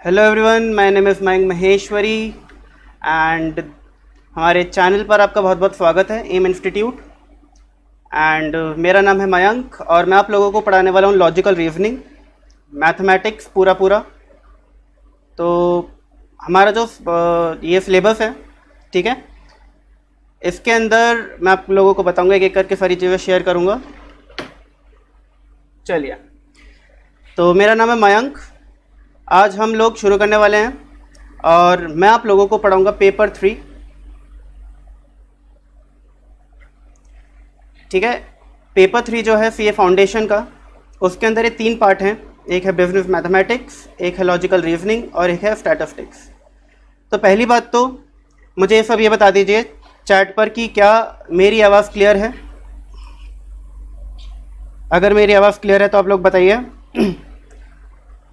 Hello everyone, my name is Mayank Maheshwari and हमारे channel पर आपका बहुत बहुत स्वागत है एम इंस्टीट्यूट। एंड मेरा नाम है मयंक और मैं आप लोगों को पढ़ाने वाला हूँ लॉजिकल रीजनिंग, मैथमेटिक्स पूरा। तो हमारा जो ये सिलेबस है, ठीक है, इसके अंदर मैं आप लोगों को बताऊंगा, एक एक करके सारी चीज़ें शेयर करूंगा। चलिए, तो मेरा नाम है मयंक। आज हम लोग शुरू करने वाले हैं और मैं आप लोगों को पढ़ाऊंगा पेपर 3, ठीक है। पेपर 3 जो है सीए फाउंडेशन का, उसके अंदर ये 3 पार्ट हैं। एक है बिजनेस मैथमेटिक्स, एक है लॉजिकल रीजनिंग और एक है स्टैटिस्टिक्स। तो पहली बात तो मुझे ये सब ये बता दीजिए चैट पर कि क्या मेरी आवाज़ क्लियर है। अगर मेरी आवाज़ क्लियर है तो आप लोग बताइए।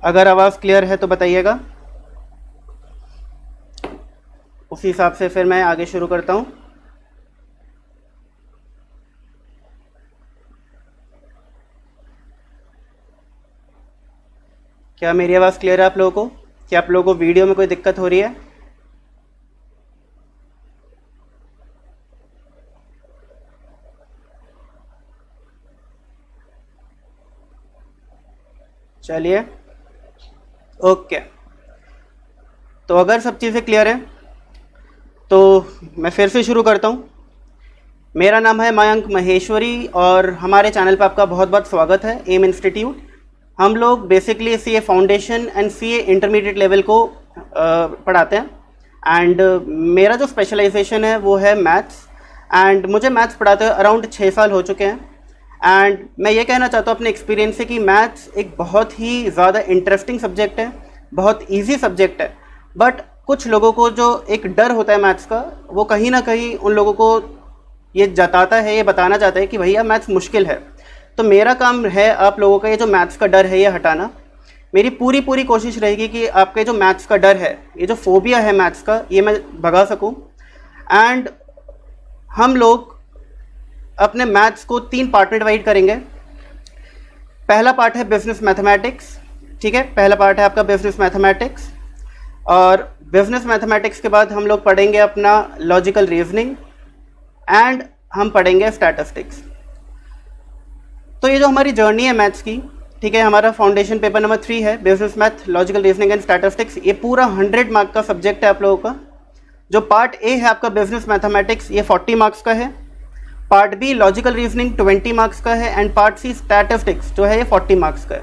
अगर आवाज़ क्लियर है तो बताइएगा, उसी हिसाब से फिर मैं आगे शुरू करता हूँ। क्या मेरी आवाज़ क्लियर है आप लोगों को? क्या आप लोगों को वीडियो में कोई दिक्कत हो रही है? चलिए, ओके। तो अगर सब चीज़ें क्लियर है तो मैं फिर से शुरू करता हूँ। मेरा नाम है मयंक महेश्वरी और हमारे चैनल पर आपका बहुत बहुत स्वागत है एम इंस्टीट्यूट। हम लोग basically CA foundation and CA intermediate level को पढ़ाते हैं। एंड मेरा जो स्पेशलाइजेशन है वो है मैथ्स। एंड मुझे मैथ्स पढ़ाते हुए अराउंड 6 साल हो चुके हैं। एंड मैं ये कहना चाहता हूँ अपने एक्सपीरियंस से कि मैथ्स एक बहुत ही ज़्यादा इंटरेस्टिंग सब्जेक्ट है, बहुत इजी सब्जेक्ट है। बट कुछ लोगों को जो एक डर होता है मैथ्स का, वो कहीं ना कहीं उन लोगों को ये जताता है, ये बताना चाहता है कि भैया मैथ्स मुश्किल है। तो मेरा काम है आप लोगों का ये जो मैथ्स का डर है ये हटाना। मेरी पूरी कोशिश रहेगी कि आपके जो मैथ्स का डर है, ये जो फोबिया है मैथ्स का, ये मैं भगा सकूं। एंड हम लोग अपने मैथ्स को 3 पार्ट में डिवाइड करेंगे। पहला पार्ट है बिजनेस मैथमेटिक्स, ठीक है। पहला पार्ट है आपका बिजनेस मैथमेटिक्स और बिजनेस मैथमेटिक्स के बाद हम लोग पढ़ेंगे अपना लॉजिकल रीजनिंग एंड हम पढ़ेंगे स्टैटिस्टिक्स। तो ये जो हमारी जर्नी है मैथ्स की, ठीक है, हमारा फाउंडेशन पेपर नंबर 3 है business math, logical reasoning and statistics. ये पूरा 100 मार्क का सब्जेक्ट है आप लोगों का। जो पार्ट ए है आपका बिजनेस मैथमेटिक्स, ये 40 मार्क्स का है। Part be logical reasoning 20 marks का है एंड पार्ट सी स्टैटिस्टिक्स जो है ये 40 मार्क्स का है।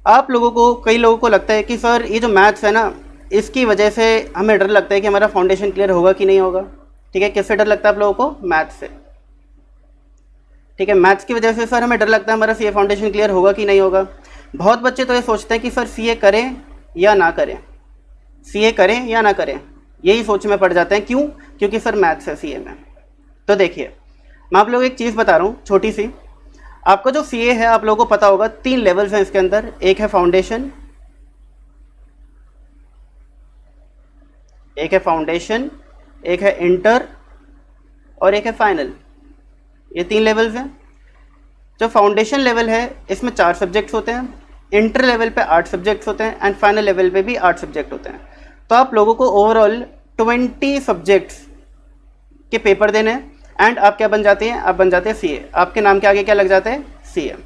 आप लोगों को, कई लोगों को लगता है कि सर ये जो मैथ्स है ना, इसकी वजह से हमें डर लगता है कि हमारा फाउंडेशन क्लियर होगा कि नहीं होगा, ठीक है। किससे डर लगता है आप लोगों को? मैथ्स से, ठीक है। मैथ्स की वजह से सर हमें डर लगता है हमारा सीए फाउंडेशन क्लियर होगा कि नहीं होगा। बहुत बच्चे तो ये सोचते हैं कि सर सीए करें या ना करें, सीए करें या ना करें, यही सोच में पड़ जाते हैं। क्यों? क्योंकि सर मैथ्स है सीए में। तो देखिए, मैं आप लोगों को एक चीज़ बता रहा हूँ छोटी सी। आपका जो सीए है आप लोगों को पता होगा 3 लेवल्स हैं इसके अंदर। एक है फाउंडेशन, एक है इंटर और एक है फाइनल। ये 3 लेवल्स हैं। जो फाउंडेशन लेवल है इसमें 4 सब्जेक्ट्स होते हैं, इंटर लेवल पे 8 सब्जेक्ट्स होते हैं एंड फाइनल लेवल पे भी 8 सब्जेक्ट होते हैं। तो आप लोगों को ओवरऑल 20 सब्जेक्ट्स के पेपर देने हैं एंड आप क्या बन जाते हैं? आप बन जाते हैं सीए। आपके नाम के आगे क्या लग जाता है? सीए।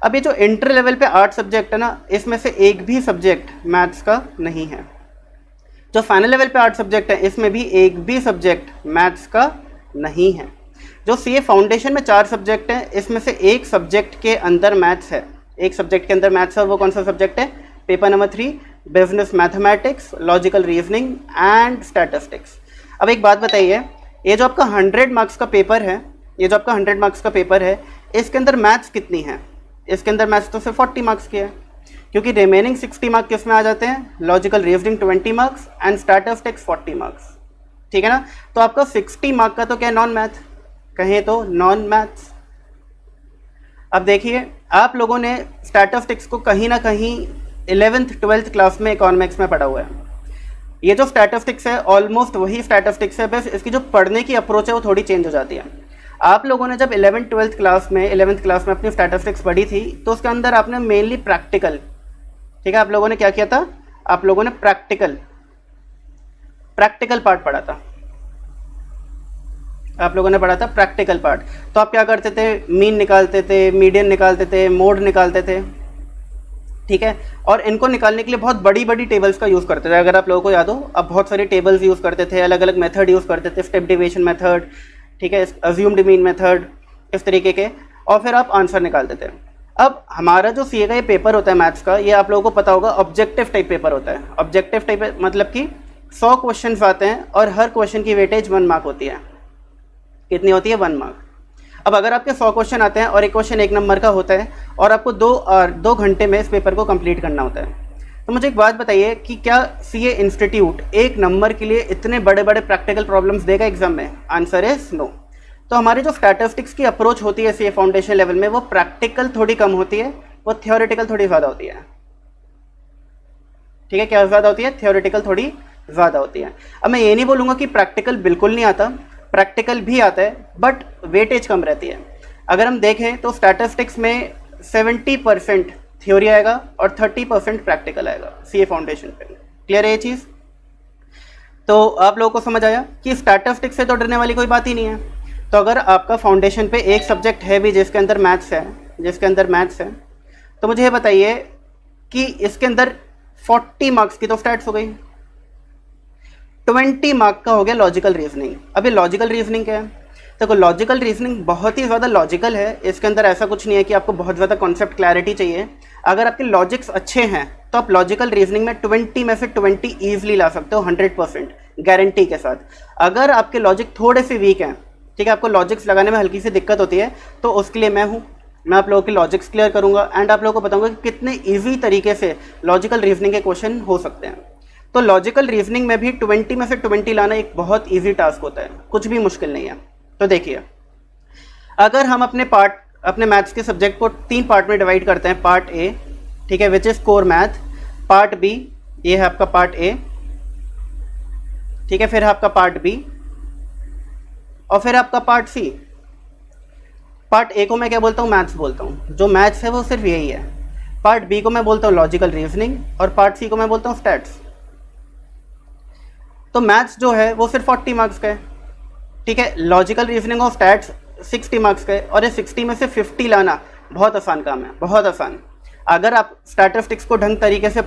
अब ये जो इंटर लेवल पे 8 सब्जेक्ट है ना, इसमें से एक भी सब्जेक्ट मैथ्स का नहीं है। जो फाइनल लेवल पे 8 सब्जेक्ट है, इसमें भी एक भी सब्जेक्ट मैथ्स का नहीं है। जो सीए फाउंडेशन में 4 सब्जेक्ट हैं, इसमें से एक सब्जेक्ट के अंदर मैथ्स है। एक सब्जेक्ट के अंदर मैथ्स है, वो कौन सा सब्जेक्ट है? Paper number 3 business mathematics, logical reasoning and statistics. अब एक बात बताइए, ये जो आपका 100 मार्क्स का पेपर है, ये जो आपका 100 मार्क्स का पेपर है, इसके अंदर मैथ्स कितनी है? इसके अंदर मैथ्स तो सिर्फ 40 मार्क्स की है, क्योंकि रिमेनिंग 60 मार्क्स किस में आ जाते हैं? Logical reasoning 20 marks and statistics 40 marks, ठीक है ना। तो आपका 60 मार्क का तो क्या नॉन मैथ, कहें तो नॉन मैथ्स। अब देखिए, आप लोगों ने स्टैटिस्टिक्स को कहीं ना कहीं 11th 12th क्लास में इकोनॉमिक्स में पढ़ा हुआ है। ये जो स्टैटिस्टिक्स है ऑलमोस्ट वही स्टैटिस्टिक्स है, बस इसकी जो पढ़ने की अप्रोच है वो थोड़ी चेंज हो जाती है। आप लोगों ने जब 11th 12th क्लास में अपनी स्टैटिस्टिक्स पढ़ी थी, तो उसके अंदर आपने मेनली प्रैक्टिकल ठीक है, आप लोगों ने क्या किया था, आप लोगों ने प्रैक्टिकल पार्ट पढ़ा था, आप लोगों ने पढ़ा था प्रैक्टिकल पार्ट। तो आप क्या करते थे, मीन निकालते थे, मीडियन निकालते थे, मोड निकालते थे, ठीक है। और इनको निकालने के लिए बहुत बड़ी बड़ी टेबल्स का यूज़ करते थे, अगर आप लोगों को याद हो, आप बहुत सारी टेबल्स यूज़ करते थे, अलग अलग मेथड यूज़ करते थे, स्टेप डिवीजन मेथड, ठीक है, अज्यूम्ड मीन मेथड, इस तरीके के, और फिर आप आंसर निकालते थे। अब हमारा जो सीए का ये पेपर होता है मैथ्स का, ये आप लोगों को पता होगा ऑब्जेक्टिव टाइप पेपर होता है। ऑब्जेक्टिव टाइप मतलब कि 100 क्वेश्चन आते हैं और हर क्वेश्चन की वेटेज 1 मार्क होती है। कितनी होती है, 1 मार्क। अब अगर आपके 100 क्वेश्चन आते हैं और एक क्वेश्चन 1 नंबर का होता है और आपको 2 घंटे में इस पेपर को कंप्लीट करना होता है, तो मुझे एक बात बताइए कि क्या सीए इंस्टीट्यूट 1 नंबर के लिए इतने बड़े बड़े प्रैक्टिकल प्रॉब्लम्स देगा एग्जाम में? Answer is no. तो हमारी जो स्टैटिस्टिक्स की अप्रोच होती है सीए फाउंडेशन लेवल में, वो प्रैक्टिकल थोड़ी कम होती है, वो थियोरेटिकल थोड़ी ज़्यादा होती है, ठीक है। क्या ज़्यादा होती है? थियोरेटिकल थोड़ी ज़्यादा होती है। अब मैं ये नहीं बोलूँगा कि प्रैक्टिकल बिल्कुल नहीं आता, प्रैक्टिकल भी आता है, बट वेटेज कम रहती है। अगर हम देखें तो स्टैटिस्टिक्स में 70% थ्योरी आएगा और 30% प्रैक्टिकल आएगा सीए फाउंडेशन पे। क्लियर है ये चीज़? तो आप लोगों को समझ आया कि स्टैटिस्टिक्स से तो डरने वाली कोई बात ही नहीं है। तो अगर आपका फाउंडेशन पे एक सब्जेक्ट है भी जिसके अंदर मैथ्स है, तो मुझे ये बताइए कि इसके अंदर 40 मार्क्स की तो स्टैट्स हो गई, 20 मार्क का हो गया लॉजिकल रीजनिंग। अभी लॉजिकल रीजनिंग क्या है? देखो, लॉजिकल रीजनिंग बहुत ही ज़्यादा लॉजिकल है, इसके अंदर ऐसा कुछ नहीं है कि आपको बहुत ज़्यादा कॉन्सेप्ट क्लैरिटी चाहिए। अगर आपके लॉजिक्स अच्छे हैं तो आप लॉजिकल रीजनिंग में 20 में से 20 ईजिली ला सकते हो 100% गारंटी के साथ। अगर आपके लॉजिक थोड़े से वीक हैं, ठीक है, आपको लॉजिक्स लगाने में हल्की सी दिक्कत होती है, तो उसके लिए मैं आप लोगों के लॉजिक्स क्लियर करूँगा एंड आप लोगों को बताऊँगा कि कितने ईजी तरीके से लॉजिकल रीजनिंग के क्वेश्चन हो सकते हैं। तो लॉजिकल रीजनिंग में भी 20 में से 20 लाना एक बहुत इजी टास्क होता है, कुछ भी मुश्किल नहीं है। तो देखिए, अगर हम अपने मैथ्स के सब्जेक्ट को 3 पार्ट में डिवाइड करते हैं, पार्ट ए, ठीक है, which is core math, part B, ये है आपका पार्ट ए, ठीक है, फिर है आपका पार्ट बी, और फिर आपका पार्ट सी। पार्ट ए को मैं क्या बोलता हूँ? मैथ्स बोलता हूँ, जो मैथ्स है वो सिर्फ यही है। पार्ट बी को मैं बोलता हूँ लॉजिकल रीजनिंग, और पार्ट सी को मैं बोलता हूँ स्टैट्स। तो मैथ्स जो है वो सिर्फ 40 मार्क्स का है, ठीक है, लॉजिकल रीजनिंग और स्टैट्स 60 मार्क्स का है, और ये 60 में से 50 लाना बहुत आसान काम है, बहुत आसान। अगर आप स्टैटिस्टिक्स को अच्छे तरीके से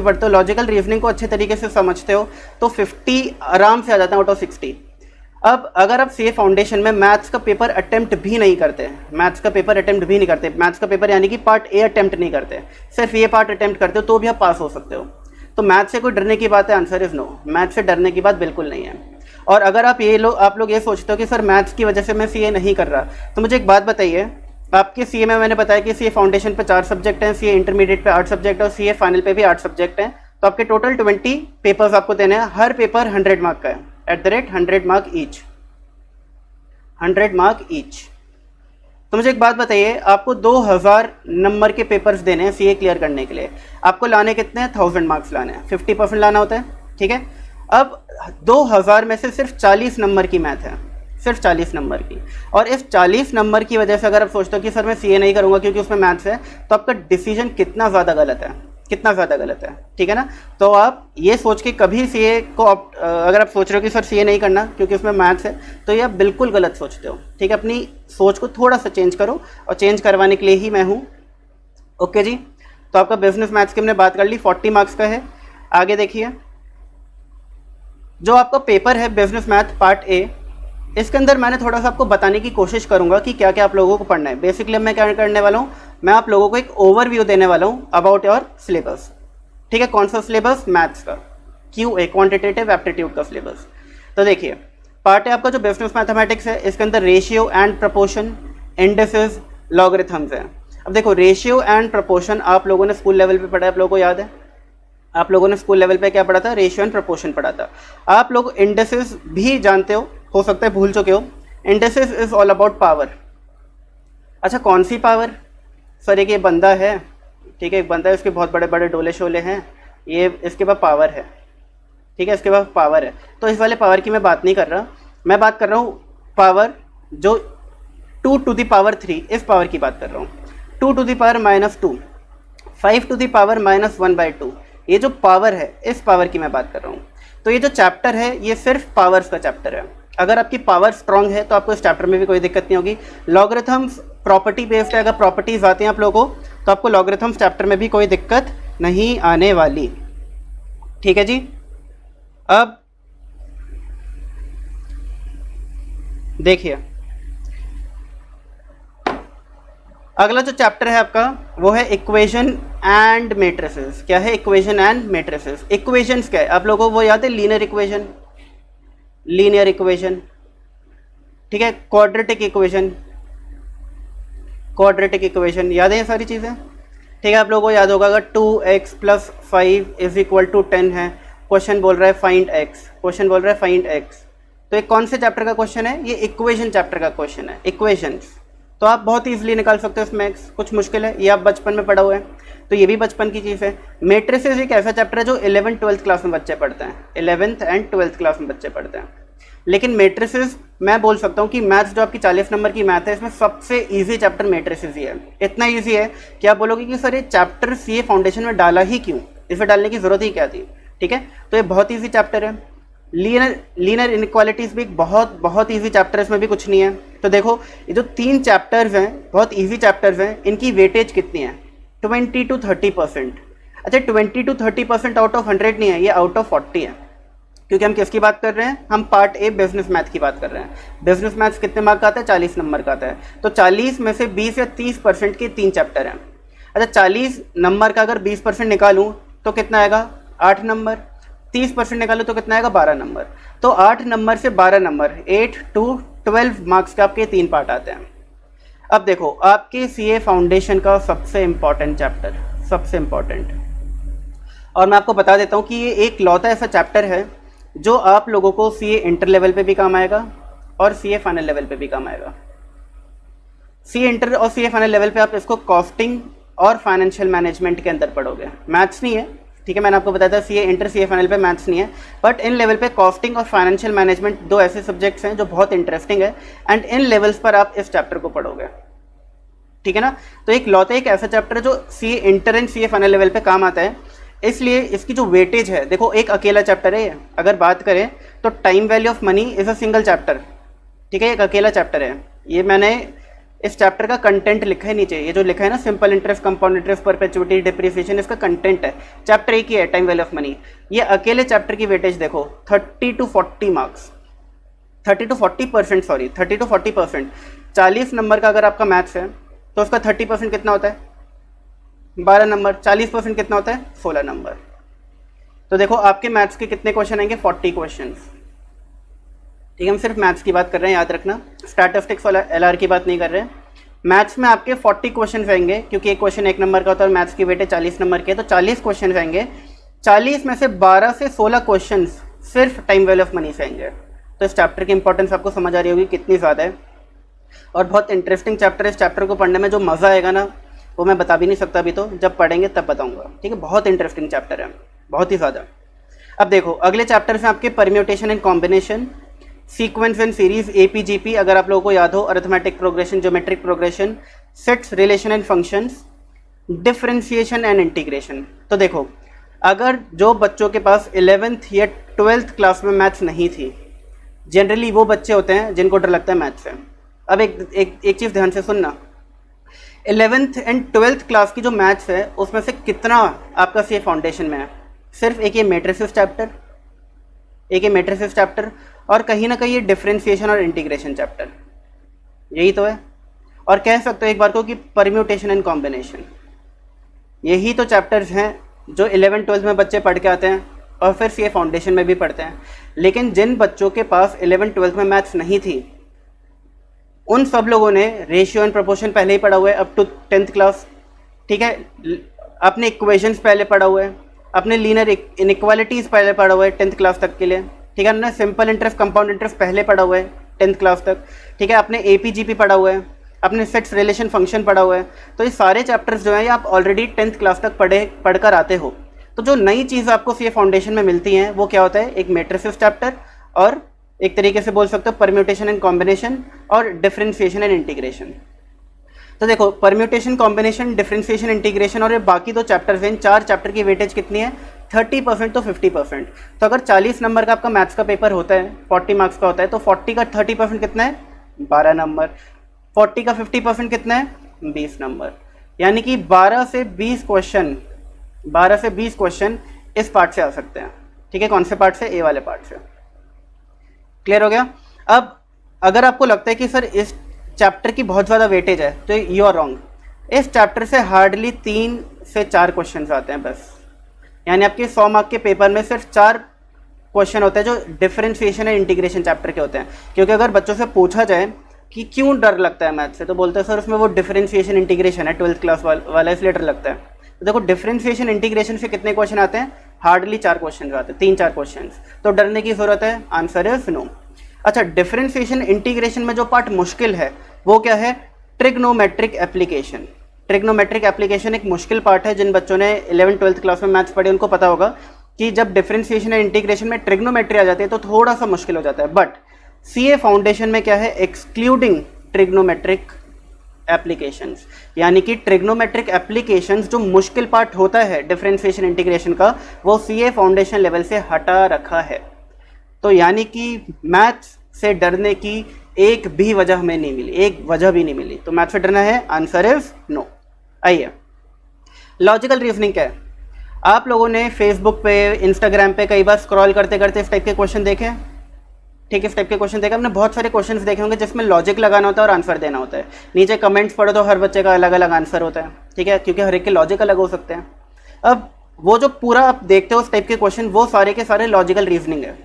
पढ़ते हो, लॉजिकल रीजनिंग को अच्छे तरीके से समझते हो, तो 50 आराम से आ जाता है आउट ऑफ 60। अब अगर आप सीए फाउंडेशन में मैथ्स का पेपर अटेम्प्ट भी नहीं करते, मैथ्स का पेपर यानी कि पार्ट ए अटेम्प्ट नहीं करते, सिर्फ ये पार्ट अटेम्प्ट करते हो, तो भी आप पास हो सकते हो। तो मैथ्स से कोई डरने की बात है? आंसर इज नो, मैथ्स से डरने की बात बिल्कुल नहीं है। और अगर आप लोग ये सोचते हो कि सर मैथ्स की वजह से मैं सीए नहीं कर रहा, तो मुझे एक बात बताइए, आपके सीए में मैंने बताया कि सीए फाउंडेशन पे 4 सब्जेक्ट हैं, सीए इंटरमीडिएट पे 8 सब्जेक्ट है, और सीए फाइनल पे भी 8 सब्जेक्ट हैं। तो आपके टोटल 20 पेपर्स आपको देने हैं, हर पेपर 100 मार्क का है, @100 मार्क ईच, 100 मार्क ईच। तो मुझे एक बात बताइए, आपको 2000 नंबर के पेपर्स देने हैं सीए क्लियर करने के लिए, आपको लाने कितने हैं? 1000 मार्क्स लाने हैं, 50% लाना होता है, ठीक है। अब 2000 में से सिर्फ 40 नंबर की मैथ है, सिर्फ 40 नंबर की, और इस 40 नंबर की वजह से अगर आप सोचते हो कि सर मैं सीए नहीं करूँगा क्योंकि उसमें मैथ्स है, तो आपका डिसीजन कितना ज़्यादा गलत है, ठीक है ना। तो आप ये सोच के कभी सीए को अगर आप सोच रहे हो कि सर सीए नहीं करना क्योंकि उसमें मैथ्स है, तो ये आप बिल्कुल गलत सोचते हो, ठीक है। अपनी सोच को थोड़ा सा चेंज करो, और चेंज करवाने के लिए ही मैं हूँ। ओके जी, तो आपका बिजनेस मैथ्स की हमने बात कर ली, 40 मार्क्स का है। आगे देखिए, जो आपका पेपर है बिजनेस मैथ पार्ट ए, इसके अंदर मैंने थोड़ा सा आपको बताने की कोशिश करूंगा कि क्या क्या आप लोगों को पढ़ना है। बेसिकली मैं क्या करने वाला हूँ, मैं आप लोगों को एक ओवरव्यू देने वाला हूँ अबाउट योर सिलेबस, ठीक है। कौन सा सिलेबस? मैथ्स का, QA क्वांटिटेटिव एप्टीट्यूड का सिलेबस। तो देखिए, पार्ट है आपका जो बिजनेस मैथमेटिक्स है, इसके अंदर ratio and proportion, indices, logarithms है। अब देखो, रेशियो एंड प्रपोर्शन आप लोगों ने स्कूल लेवल पे पढ़ा है, आप लोगों को याद है, आप लोगों ने स्कूल लेवल पे क्या पढ़ा था? रेशियो एंड प्रपोर्शन पढ़ा था। आप लोग इंडिसेस भी जानते हो सकता है भूल चुके हो। Indices is all about power. अच्छा, कौन सी पावर? सर एक ये बंदा है, ठीक है, एक बंदा है, इसके बहुत बड़े बड़े डोले शोले हैं, ये इसके पास पावर है, ठीक है, इसके पास पावर है। तो इस वाले पावर की मैं बात नहीं कर रहा, मैं बात कर रहा हूँ पावर जो 2 to the power 3, इस पावर की बात कर रहा हूँ। 2 to the power -2, 5 to the power -1/2, ये जो पावर है इस पावर की मैं बात कर रहा हूँ। तो ये जो चैप्टर है ये सिर्फ पावर्स का चैप्टर है। अगर आपकी पावर स्ट्रांग है तो आपको इस चैप्टर में भी कोई दिक्कत नहीं होगी। लॉगरिथम्स प्रॉपर्टी बेस्ड है, अगर प्रॉपर्टीज आती हैं आप लोगों को तो आपको लॉगरिथम्स चैप्टर में भी कोई दिक्कत नहीं आने वाली। ठीक है जी। अब देखिए अगला जो चैप्टर है आपका वो है इक्वेशन एंड मैट्रिसेस। क्या है? Equation and matrices. इक्वेशंस क्या है आप लोगों को वो याद है? लीनियर इक्वेशन, लीनियर इक्वेशन, ठीक है, क्वाड्रेटिक इक्वेशन, क्वाड्रेटिक इक्वेशन, याद है ये सारी चीज़ें? ठीक है, आप लोगों को याद होगा अगर 2x + 5 = 10 है, क्वेश्चन बोल रहा है फाइंड x, क्वेश्चन बोल रहा है फाइंड x, तो ये कौन से चैप्टर का क्वेश्चन है? ये इक्वेशन चैप्टर का क्वेश्चन है, इक्वेशंस। तो आप बहुत ईजिली निकाल सकते हो इसमें x, कुछ मुश्किल है? ये आप बचपन में पढ़ा हुआ है तो ये भी बचपन की चीज़ है। मैट्रिसेस एक ऐसा चैप्टर है जो 11th 12th क्लास में बच्चे पढ़ते हैं, 11th एंड 12th क्लास में बच्चे पढ़ते हैं। लेकिन मैट्रिसेस मैं बोल सकता हूँ कि मैथ्स जो आपकी 40 नंबर की मैथ है इसमें सबसे इजी चैप्टर मैट्रिसेस ही है। इतना इजी है कि आप बोलोगे कि सर ये चैप्टर सीए फाउंडेशन में डाला ही क्यों, इसे डालने की ज़रूरत ही क्या थी? ठीक है, तो ये बहुत ईजी चैप्टर है। लीनियर इनइक्वालिटीज़ भी एक बहुत ईजी चैप्टर है, इसमें भी कुछ नहीं है। तो देखो ये जो 3 चैप्टर्स हैं बहुत ईजी चैप्टर्स हैं, इनकी वेटेज कितनी है? 20 to 30%। अच्छा 20 to 30% आउट ऑफ 100 नहीं है, ये आउट ऑफ 40 है। क्योंकि हम किसकी बात कर रहे हैं? हम पार्ट ए बिजनेस मैथ की बात कर रहे हैं। बिजनेस मैथ्स कितने मार्क का आता है? 40 नंबर का आता है। तो 40 में से 20 या 30% के 3 चैप्टर हैं। अच्छा 40 नंबर का अगर 20% निकालूं तो कितना आएगा? 8 नंबर। 30% निकालूं तो कितना आएगा? 12 नंबर। तो 8 नंबर से 12 नंबर, 8 to 12 मार्क्स के आपके 3 पार्ट आते हैं। अब देखो आपके सीए फाउंडेशन का सबसे इम्पॉर्टेंट चैप्टर, सबसे इम्पॉर्टेंट, और मैं आपको बता देता हूँ कि ये एक लौता ऐसा चैप्टर है जो आप लोगों को सीए इंटर लेवल पे भी काम आएगा और सीए फाइनल लेवल पे भी काम आएगा। सीए इंटर और सीए फाइनल लेवल पे आप इसको कॉस्टिंग और फाइनेंशियल मैनेजमेंट के अंदर पढ़ोगे, मैथ्स नहीं है। ठीक है, मैंने आपको बताया था सीए इंटर सीए फाइनल पे मैथ्स नहीं है, बट इन लेवल पे कॉस्टिंग और फाइनेंशियल मैनेजमेंट 2 ऐसे सब्जेक्ट्स हैं जो बहुत इंटरेस्टिंग है एंड इन लेवल्स पर आप इस चैप्टर को पढ़ोगे। ठीक है ना। तो एक लौता एक ऐसा चैप्टर है जो CA inter and CA final level पे काम आता है, इसलिए इसकी जो वेटेज है, देखो एक अकेला चैप्टर है ये। अगर बात करें तो time value of money is a single chapter. ठीक है, एक अकेला चैप्टर है। ये मैंने इस चैप्टर का कंटेंट लिखा है नीचे, ये जो लिखा है ना simple interest, compound interest, perpetuity, depreciation, इसका कंटेंट है। चैप्टर एक ही है, टाइम वैल्यू ऑफ मनी। ये अकेले चैप्टर की वेटेज देखो 30 to 40 marks, 30 to 40%, sorry 30 to 40%। 40 number का अगर आपका मैथ्स है तो उसका 30% कितना होता है? 12 नंबर। 40% कितना होता है? 16 नंबर। तो देखो आपके मैथ्स के कितने क्वेश्चन आएंगे? 40 क्वेश्चंस। ठीक है, हम सिर्फ मैथ्स की बात कर रहे हैं, याद रखना, स्टैटिस्टिक्स वाला एलआर की बात नहीं कर रहे हैं। मैथ्स में आपके 40 क्वेश्चन आएंगे, क्योंकि एक क्वेश्चन 1 नंबर का होता है और मैथ्स की वेटेज 40 नंबर की है, तो 40 क्वेश्चन आएंगे। 40 में से 12 से 16 क्वेश्चन सिर्फ टाइम वैल्यू ऑफ मनी से आएंगे। तो इस चैप्टर की इंपॉर्टेंस आपको समझ आ रही होगी कितनी ज़्यादा है, और बहुत इंटरेस्टिंग चैप्टर है। इस चैप्टर को पढ़ने में जो मज़ा आएगा ना वो मैं बता भी नहीं सकता, अभी तो जब पढ़ेंगे तब बताऊंगा। ठीक है, बहुत इंटरेस्टिंग चैप्टर है, बहुत ही ज़्यादा। अब देखो अगले चैप्टर में आपके permutation and combination, sequence and series, AP GP अगर आप लोगों को याद हो, arithmetic progression, geometric progression, sets, relation and functions, differentiation and integration. तो देखो अगर जो बच्चों के पास 11th या 12th क्लास में मैथ्स नहीं थी, जनरली वो बच्चे होते हैं जिनको डर लगता है मैथ्स से। अब एक चीज़ ध्यान से सुनना, 11th एंड 12th क्लास की जो मैथ्स है उसमें से कितना आपका सीए फाउंडेशन में है? सिर्फ एक ये मैट्रिसेस चैप्टर, एक ये मैट्रिसेस चैप्टर, और कहीं ना कहीं ये डिफरेंशिएशन और इंटीग्रेशन चैप्टर, यही तो है। और कह सकते हो एक बार को कि परम्यूटेशन एंड कॉम्बिनेशन, यही तो चैप्टर्स हैं जो 11th 12th में बच्चे पढ़ के आते हैं और फिर सीए फाउंडेशन में भी पढ़ते हैं। लेकिन जिन बच्चों के पास 11th 12th में मैथ्स नहीं थी उन सब लोगों ने रेशियो एंड प्रोपोर्शन पहले ही पढ़ा हुआ है अप टू 10th क्लास। ठीक है, अपने इक्वेशंस पहले पढ़ा हुआ है, अपने लीनियर इनइक्वालिटीज़ पहले पढ़ा हुआ है 10th क्लास तक के लिए। ठीक है ना, सिंपल इंटरेस्ट, कंपाउंड इंटरेस्ट पहले पढ़ा हुआ है 10th क्लास तक। ठीक है, अपने एपीजीपी पढ़ा हुआ है, अपने सेट्स, रिलेशन, फंक्शन पढ़ा हुआ है। तो ये सारे चैप्टर्स जो हैं ये आप ऑलरेडी 10th क्लास तक पढ़कर आते हो। तो जो नई चीज़ आपको सीए फाउंडेशन में मिलती हैं वो क्या होता है? एक मैट्रिसेस चैप्टर और एक तरीके से बोल सकते हो परम्यूटेशन एंड कॉम्बिनेशन और डिफरेंशिएशन एंड इंटीग्रेशन। तो देखो परम्यूटेशन, कॉम्बिनेशन, डिफरेंशिएशन, इंटीग्रेशन और ये बाकी दो चैप्टर्स हैं, इन 4 चैप्टर की वेटेज कितनी है 30% तो 50%। तो अगर 40 नंबर का आपका मैथ्स का पेपर होता है, 40 मार्क्स का होता है, तो 40 का 30% कितना है 12 नंबर, 40 का 50% कितना है 20 नंबर। यानी कि 12 से 20 क्वेश्चन इस पार्ट से आ सकते हैं। ठीक है, कौन से पार्ट से, ए वाले पार्ट से। क्लियर हो गया। अब अगर आपको लगता है कि सर इस चैप्टर की बहुत ज़्यादा वेटेज है, तो यू आर रॉन्ग। इस चैप्टर से हार्डली 3 से 4 क्वेश्चन आते हैं बस। यानी आपके 100 मार्क के पेपर में सिर्फ 4 क्वेश्चन होते हैं जो डिफरेंशिएशन एंड इंटीग्रेशन चैप्टर के होते हैं। क्योंकि अगर बच्चों से पूछा जाए कि क्यों डर लगता है मैथ से, तो बोलते हैं सर उसमें वो डिफरेंशिएशन इंटीग्रेशन है 12th क्लास वाला, इसलिए डर लगता है। तो देखो डिफरेंशिएशन इंटीग्रेशन से कितने क्वेश्चन आते हैं, हार्डली 4 क्वेश्चन आते हैं, 3-4 क्वेश्चन। तो डरने की जरूरत है, आंसर इज नो। अच्छा, डिफरेंशिएशन इंटीग्रेशन में जो पार्ट मुश्किल है वो क्या है, ट्रिग्नोमेट्रिक एप्लीकेशन। ट्रिग्नोमेट्रिक एप्लीकेशन एक मुश्किल पार्ट है। जिन बच्चों ने 11th-12th क्लास में मैथ्स पढ़े उनको पता होगा कि जब डिफरेंशिएशन एंड इंटीग्रेशन में ट्रिग्नोमेट्री आ जाती है तो थोड़ा सा मुश्किल हो जाता है। बट सीए फाउंडेशन में क्या है, एक्सक्लूडिंग ट्रिग्नोमेट्रिक एप्लीकेशंस, यानी कि ट्रिग्नोमेट्रिक एप्लीकेशंस जो मुश्किल पार्ट होता है डिफरेंशिएशन इंटीग्रेशन का, वो सीए फाउंडेशन लेवल से हटा रखा है। तो यानी कि मैथ्स से डरने की एक भी वजह हमें नहीं मिली, एक वजह भी नहीं मिली। तो मैथ्स से डरना है, आंसर इज नो। आइए, लॉजिकल रीजनिंग क्या है। आप लोगों ने फेसबुक पे, इंस्टाग्राम पे कई बार स्क्रॉल करते करते इस टाइप के क्वेश्चन देखे, ठीक है, इस टाइप के क्वेश्चन देखे। हमने बहुत सारे क्वेश्चंस देखे होंगे जिसमें लॉजिक लगाना होता है और आंसर देना होता है। नीचे कमेंट्स पढ़ो तो हर बच्चे का अलग अलग आंसर होता है, ठीक है, क्योंकि हर एक के लॉजिक अलग हो सकते हैं। अब वो जो पूरा आप देखते हो उस टाइप के क्वेश्चन, वो सारे के सारे लॉजिकल रीजनिंग है।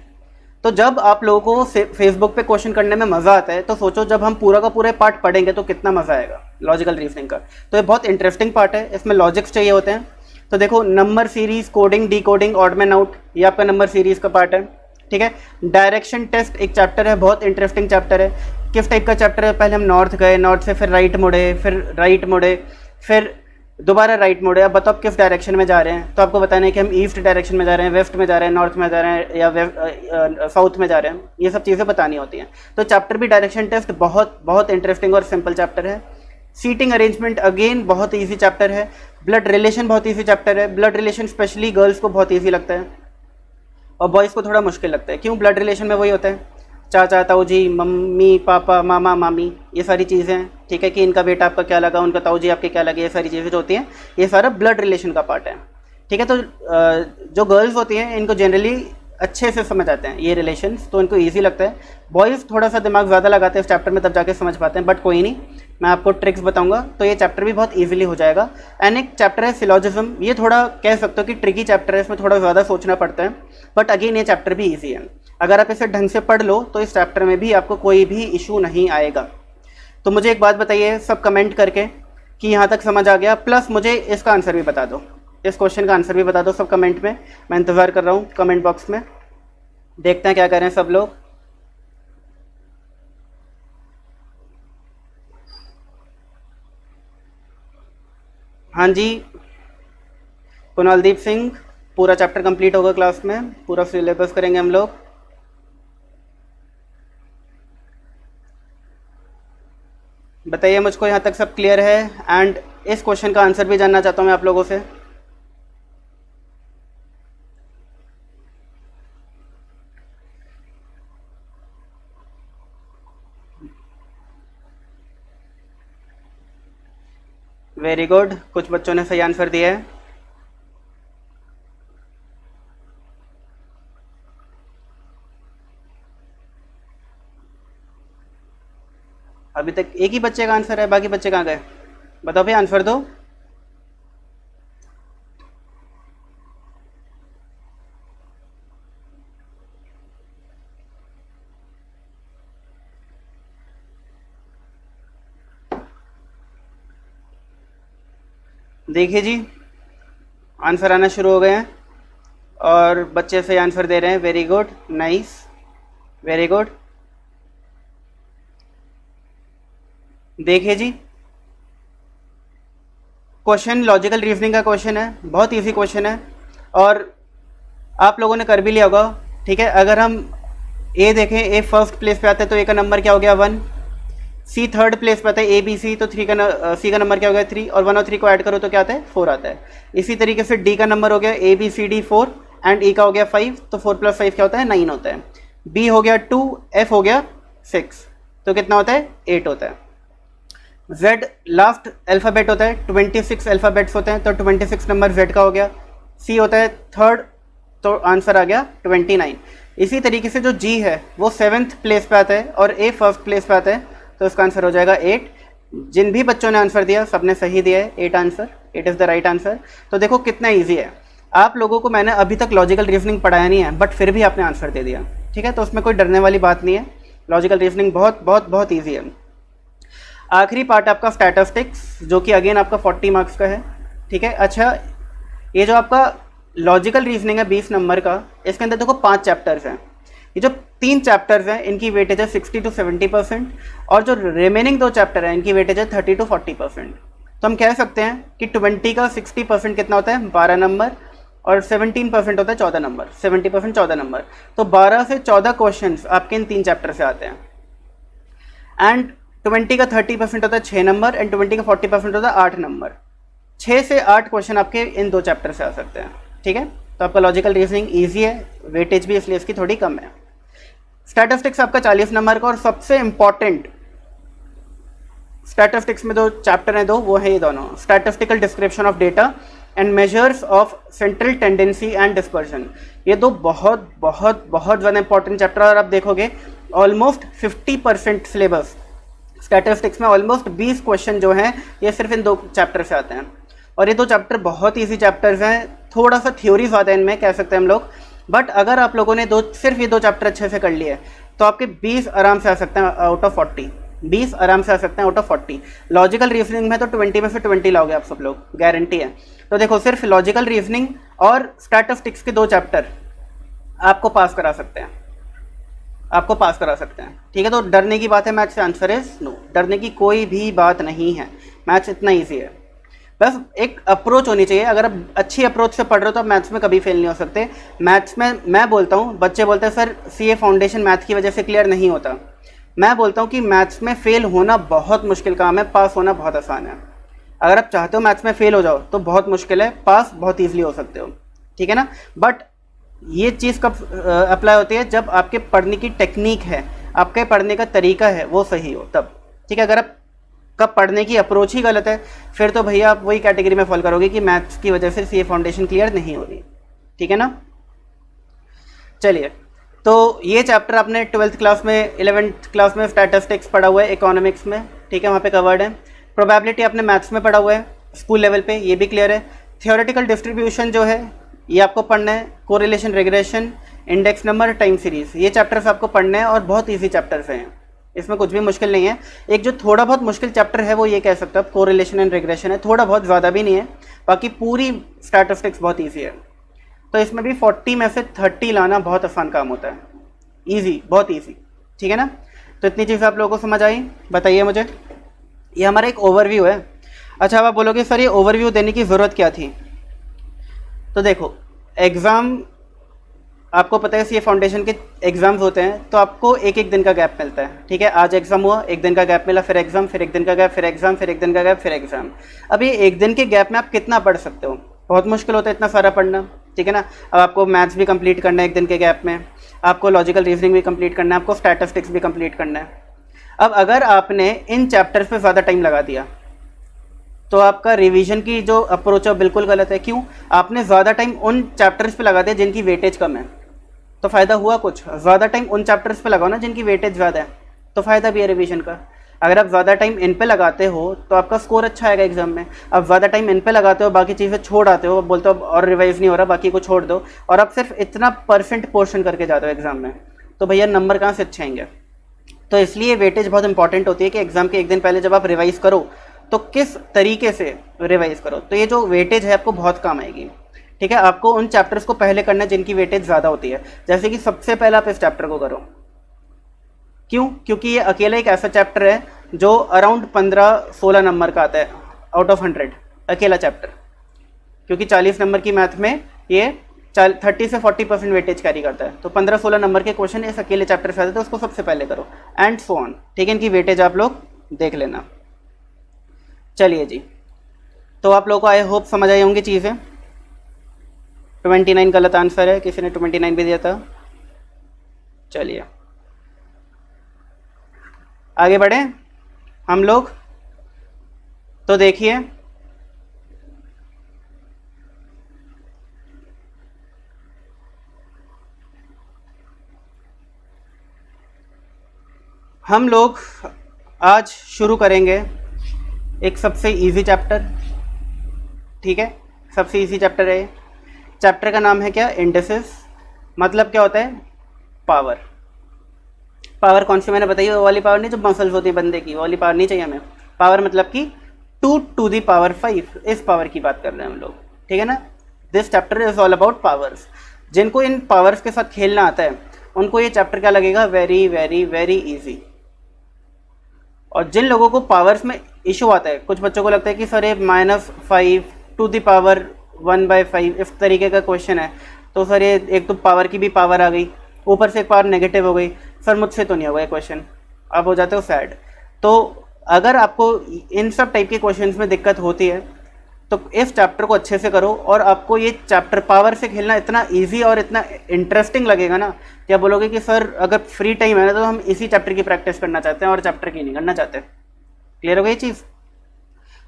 तो जब आप लोगों को फेसबुक पे क्वेश्चन करने में मज़ा आता है, तो सोचो जब हम पूरा का पूरा पार्ट पढ़ेंगे तो कितना मज़ा आएगा लॉजिकल रीजनिंग का। तो ये बहुत इंटरेस्टिंग पार्ट है, इसमें लॉजिक्स चाहिए होते हैं। तो देखो, number series, coding, decoding, odd man out, ये आपका नंबर सीरीज का पार्ट है। ठीक है, डायरेक्शन टेस्ट एक चैप्टर है, बहुत इंटरेस्टिंग चैप्टर है। किस टाइप का चैप्टर है, पहले हम नॉर्थ गए, नॉर्थ से फिर राइट मुड़े, फिर दोबारा राइट मोड़े। अब बताओ किस डायरेक्शन में जा रहे हैं, तो आपको बताना है कि हम ईस्ट डायरेक्शन में जा रहे हैं, वेस्ट में जा रहे हैं, नॉर्थ में जा रहे हैं या साउथ में जा रहे हैं। ये सब चीज़ें बतानी होती हैं। तो चैप्टर भी डायरेक्शन टेस्ट बहुत बहुत इंटरेस्टिंग और सिंपल चैप्टर है। सीटिंग अरेंजमेंट अगेन बहुत ईजी चैप्टर है। ब्लड रिलेशन बहुत ईजी चैप्टर है। ब्लड रिलेशन स्पेशली गर्ल्स को बहुत ईजी लगता है और बॉयज़ को थोड़ा मुश्किल लगता है। क्यों, ब्लड रिलेशन में वही होता है, चाचा ताऊ जी, मम्मी पापा, मामा मामी, ये सारी चीज़ें, ठीक है, कि इनका बेटा आपका क्या लगा, उनका ताऊ जी आपके क्या लगे, ये सारी चीज़ें जो होती हैं, ये सारा ब्लड रिलेशन का पार्ट है। ठीक है, तो जो गर्ल्स होती हैं इनको जनरली अच्छे से समझ आते हैं ये रिलेशंस, तो इनको इजी लगता है। बॉयज़ थोड़ा सा दिमाग ज़्यादा लगाते हैं इस चैप्टर में, तब जाके समझ पाते हैं। बट कोई नहीं, मैं आपको ट्रिक्स बताऊंगा तो ये चैप्टर भी बहुत ईजिली हो जाएगा। एंड एक चैप्टर है सिलॉजिज्म, ये थोड़ा कह सकते हो कि ट्रिकी चैप्टर है, इसमें थोड़ा ज़्यादा सोचना पड़ता है। बट अगेन ये चैप्टर भी ईजी है। अगर आप इसे ढंग से पढ़ लो तो इस चैप्टर में भी आपको कोई भी इशू नहीं आएगा। तो मुझे एक बात बताइए सब कमेंट करके कि यहाँ तक समझ आ गया, प्लस मुझे इसका आंसर भी बता दो, इस क्वेश्चन का आंसर भी बता दो सब कमेंट में। मैं इंतज़ार कर रहा हूँ कमेंट बॉक्स में, देखते हैं क्या करें सब लोग। हाँ जी, कुणालदीप सिंह, पूरा चैप्टर कंप्लीट होगा क्लास में, पूरा सिलेबस करेंगे हम लोग। बताइए मुझको यहाँ तक सब क्लियर है। एंड इस क्वेश्चन का आंसर भी जानना चाहता हूँ मैं आप लोगों से। वेरी गुड, कुछ बच्चों ने सही आंसर दिया है। अभी तक एक ही बच्चे का आंसर है, बाकी बच्चे कहाँ गए, बताओ भाई आंसर दो। देखिए जी, आंसर आना शुरू हो गए हैं और बच्चे सही आंसर दे रहे हैं। Very good, nice, very good. देखिए जी, क्वेश्चन लॉजिकल रीजनिंग का क्वेश्चन है, बहुत इजी क्वेश्चन है और आप लोगों ने कर भी लिया होगा। ठीक है, अगर हम ए देखें, ए फर्स्ट प्लेस पे आता है तो ए का नंबर क्या हो गया 1। सी थर्ड प्लेस पे आता है, ए बी सी, तो सी का नंबर क्या हो गया 3, और 1 और 3 को ऐड करो तो क्या आता है 4 आता है। इसी तरीके से डी का नंबर हो गया A B C D 4 and E का हो गया 5, तो 4 + 5 क्या होता है 9 होता है। बी हो गया 2, एफ हो गया 6, तो कितना होता है 8 होता है। जेड लास्ट अल्फ़ाबेट होता है, 26 अल्फ़ाबेट्स होते हैं, तो 26 नंबर जेड का हो गया। सी होता है थर्ड, तो आंसर आ गया 29। इसी तरीके से जो जी है वो 7th प्लेस पे आता है और ए फर्स्ट प्लेस पे आता है, तो इसका आंसर हो जाएगा 8। जिन भी बच्चों ने आंसर दिया सबने सही दिया है, 8 answer, 8 is the right answer. तो देखो कितना ईजी है। आप लोगों को मैंने अभी तक लॉजिकल रीजनिंग पढ़ाया नहीं है, बट फिर भी आपने आंसर दे दिया, ठीक है, तो उसमें कोई डरने वाली बात नहीं है। लॉजिकल रीजनिंग बहुत बहुत बहुत ईजी है। आखिरी पार्ट आपका स्टैटिस्टिक्स, जो कि अगेन आपका 40 मार्क्स का है, ठीक है। अच्छा, ये जो आपका लॉजिकल रीजनिंग है 20 नंबर का, इसके अंदर देखो 5 चैप्टर्स हैं। ये जो 3 चैप्टर्स हैं इनकी वेटेज है 60 to 70%, और जो रिमेनिंग 2 चैप्टर हैं इनकी वेटेज है 30 to 40%। तो हम कह सकते हैं कि 20 का 60% कितना होता है 12 नंबर, और 17% होता है 14 नंबर, 70% 14 नंबर। तो 12 से 14 क्वेश्चंस आपके इन 3 चैप्टर से आते हैं। एंड 20 का 30% होता है 6 नंबर, एंड 20 का 40% होता है 8 नंबर। 6 से 8 क्वेश्चन आपके इन 2 चैप्टर से आ सकते हैं, ठीक है। तो आपका लॉजिकल रीजनिंग ईजी है, वेटेज भी इसलिए इसकी थोड़ी कम है। स्टैटिस्टिक्स आपका 40 नंबर का, और सबसे इंपॉर्टेंट स्टैटिस्टिक्स में 2 चैप्टर हैं, 2 वो है ये दोनों, statistical description of data and measures of central tendency and dispersion. ये 2 बहुत बहुत बहुत ज़्यादा इंपॉर्टेंट चैप्टर, और आप देखोगे ऑलमोस्ट 50% सिलेबस स्टैटिस्टिक्स में, ऑलमोस्ट 20 क्वेश्चन जो हैं ये सिर्फ इन 2 चैप्टर से आते हैं। और ये 2 चैप्टर बहुत ईजी चैप्टर्स हैं, थोड़ा सा थ्योरी ज़्यादा है इनमें, कह सकते हैं हम लोग, बट अगर आप लोगों ने सिर्फ ये 2 चैप्टर अच्छे से कर लिए तो आपके 20 आराम से आ सकते हैं आउट ऑफ 40, 20 आराम से आ सकते हैं आउट ऑफ 40। लॉजिकल रीजनिंग में तो 20 में से 20 लाओगे आप सब लोग, गारंटी है। तो देखो सिर्फ लॉजिकल रीजनिंग और स्टैटिस्टिक्स के 2 चैप्टर आपको पास करा सकते हैं, आपको पास करा सकते हैं, ठीक है। तो डरने की बात है मैथ्स से, आंसर इज नो, डरने की कोई भी बात नहीं है, मैथ्स इतना ईजी है। बस एक अप्रोच होनी चाहिए, अगर आप अच्छी अप्रोच से पढ़ रहे हो तो आप मैथ्स में कभी फेल नहीं हो सकते। मैथ्स में मैं बोलता हूँ, बच्चे बोलते हैं सर सीए फाउंडेशन मैथ की वजह से क्लियर नहीं होता। मैं बोलता हूँ कि मैथ्स में फेल होना बहुत मुश्किल काम है, पास होना बहुत आसान है। अगर आप चाहते हो मैथ्स में फेल हो जाओ तो बहुत मुश्किल है, पास बहुत ईजिली हो सकते हो, ठीक है ना। बट ये चीज़ कब अप्लाई होती है, जब आपके पढ़ने की टेक्निक है, आपके पढ़ने का तरीका है वो सही हो तब, ठीक है। अगर आप कब पढ़ने की अप्रोच ही गलत है फिर तो भैया आप वही कैटेगरी में फॉल करोगे कि मैथ्स की वजह से सीए फाउंडेशन क्लियर नहीं हो रही, ठीक है ना। चलिए, तो ये चैप्टर आपने 12th क्लास में, 11th क्लास में स्टैटिस्टिक्स पढ़ा हुआ है, इकोनॉमिक्स में, ठीक है, वहाँ पे कवर्ड है। प्रोबेबिलिटी आपने मैथ्स में पढ़ा हुआ है स्कूल लेवल पे, ये भी क्लियर है। थियोरेटिकल डिस्ट्रीब्यूशन जो है ये आपको पढ़ना है, correlation, regression, index number, time series, ये चैप्टर्स आपको पढ़ने हैं और बहुत ईजी चैप्टर्स हैं, इसमें कुछ भी मुश्किल नहीं है। एक जो थोड़ा बहुत मुश्किल चैप्टर है वो ये कह सकते हो आप, कोरिलेशन एंड रिग्रेशन है, थोड़ा बहुत, ज़्यादा भी नहीं है, बाकी पूरी स्टैटिस्टिक्स बहुत ईजी है। तो इसमें भी 40 में से 30 लाना बहुत आसान काम होता है, ईजी, बहुत ईजी, ठीक है ना। तो इतनी चीज़ें आप लोगों को समझ आई, बताइए मुझे। ये हमारा एक ओवरव्यू है। अच्छा, अब आप बोलोगे सर ये ओवरव्यू देने की ज़रूरत क्या थी। तो देखो, एग्ज़ाम आपको पता है सीए फाउंडेशन के एग्ज़ाम्स होते हैं तो आपको एक एक दिन का गैप मिलता है, ठीक है। आज एग्ज़ाम हुआ, एक दिन का गैप मिला, फिर एग्ज़ाम, फिर एक दिन का गैप, फिर एग्ज़ाम, फिर एक दिन का गैप, फिर एग्ज़ाम। अब ये एक दिन के गैप में आप कितना पढ़ सकते हो, बहुत मुश्किल होता है इतना सारा पढ़ना, ठीक है ना। अब आपको मैथ्स भी कंप्लीट करना है एक दिन के गैप में, आपको लॉजिकल रीजनिंग भी कंप्लीट करना है, आपको स्टैटिस्टिक्स भी कंप्लीट करना है। अब अगर आपने इन चैप्टर्स पे ज़्यादा टाइम लगा दिया तो आपका रिवीजन की जो अप्रोच है बिल्कुल गलत है। क्यों? आपने ज़्यादा टाइम उन चैप्टर्स पे लगा दिया जिनकी वेटेज कम है, तो फ़ायदा हुआ कुछ? ज़्यादा टाइम उन चैप्टर्स पे लगाओ ना जिनकी वेटेज ज़्यादा है, तो फ़ायदा भी है रिवीजन का। अगर आप ज़्यादा टाइम इन पे लगाते हो तो आपका स्कोर अच्छा आएगा एग्जाम में। आप ज़्यादा टाइम इन पे लगाते हो, बाकी चीज़ें छोड़ आते हो, बोलते हो और रिवाइज नहीं हो रहा, बाकी को छोड़ दो, और आप सिर्फ इतना % पोर्शन करके जाते हो एग्जाम में, तो भैया नंबर कहाँ से अच्छे आएंगे। तो इसलिए वेटेज बहुत इंपॉर्टेंट होती है कि एग्जाम के एक दिन पहले जब आप रिवाइज़ करो तो किस तरीके से रिवाइज़ करो। तो ये जो वेटेज है आपको बहुत काम आएगी, ठीक है। आपको उन चैप्टर्स को पहले करना है जिनकी वेटेज ज़्यादा होती है। जैसे कि सबसे पहले आप इस चैप्टर को करो। क्यों? क्योंकि ये अकेला एक ऐसा चैप्टर है जो अराउंड 15-16 नंबर का आता है आउट ऑफ 100, अकेला चैप्टर। क्योंकि 40 नंबर की मैथ में ये 30 से 40% वेटेज कैरी करता है, तो 15-16 नंबर के क्वेश्चन इस अकेले चैप्टर से आते हैं, तो उसको सबसे पहले करो, एंड सो ऑन, ठीक है। इनकी वेटेज आप लोग देख लेना। चलिए जी, तो आप लोगों को आई होप समझ आई होंगी चीज़ें। 29 गलत आंसर है, किसी ने 29 भी दिया था। चलिए आगे बढ़े हम लोग। तो देखिए हम लोग आज शुरू करेंगे एक सबसे इजी चैप्टर। ठीक है, सबसे इजी चैप्टर है। चैप्टर का नाम है क्या? इंडिसेस। मतलब क्या होता है? पावर। पावर कौन सी मैंने बताई? वो वाली पावर नहीं जो मसल्स होती है बंदे की, वो वाली पावर नहीं चाहिए हमें। पावर मतलब कि 2 to the power 5, इस पावर की बात कर रहे हैं हम लोग। ठीक है ना? This chapter is all about powers. जिनको इन पावर्स के साथ खेलना आता है उनको ये चैप्टर क्या लगेगा? Very very very easy. और जिन लोगों को पावर्स में इशू आता है, कुछ बच्चों को लगता है कि सर ये -5 to the power 1/5 इस तरीके का क्वेश्चन है, तो सर ये एक तो पावर की भी पावर आ गई, ऊपर से एक पावर नेगेटिव हो गई, सर मुझसे तो नहीं होगा ये क्वेश्चन। आप हो जाते हो सैड। तो अगर आपको इन सब टाइप के क्वेश्चंस में दिक्कत होती है तो इस चैप्टर को अच्छे से करो, और आपको ये चैप्टर पावर से खेलना इतना इजी और इतना इंटरेस्टिंग लगेगा ना कि आप बोलोगे कि सर अगर फ्री टाइम है ना तो हम इसी चैप्टर की प्रैक्टिस करना चाहते हैं और चैप्टर की नहीं करना चाहते। क्लियर हो गई चीज़?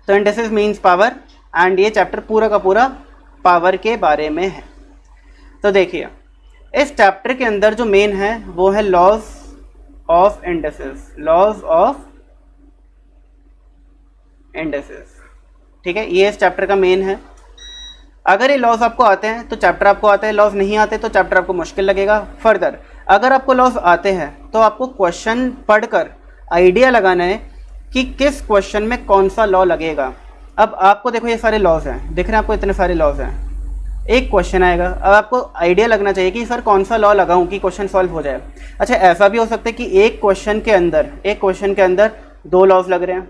तो इंडिसेस मीन्स पावर, एंड ये चैप्टर पूरा का पूरा पावर के बारे में है। तो देखिए इस चैप्टर के अंदर जो मेन है वो है laws of indices. Laws of indices. ठीक है, ये इस चैप्टर का मेन है। अगर ये लॉज आपको आते हैं तो चैप्टर आपको आता है, लॉज नहीं आते तो चैप्टर आपको मुश्किल लगेगा। फर्दर अगर आपको लॉज आते हैं तो आपको क्वेश्चन पढ़कर आइडिया लगाना है कि किस क्वेश्चन में कौन सा लॉ लगेगा। अब आपको देखो ये सारे लॉज हैं, दिख रहे हैं आपको इतने सारे लॉज हैं। एक क्वेश्चन आएगा, अब आपको आइडिया लगना चाहिए कि सर कौन सा लॉ लगाऊं कि क्वेश्चन सॉल्व हो जाए। अच्छा, ऐसा भी हो सकता है कि एक क्वेश्चन के अंदर 2 लॉज लग रहे हैं।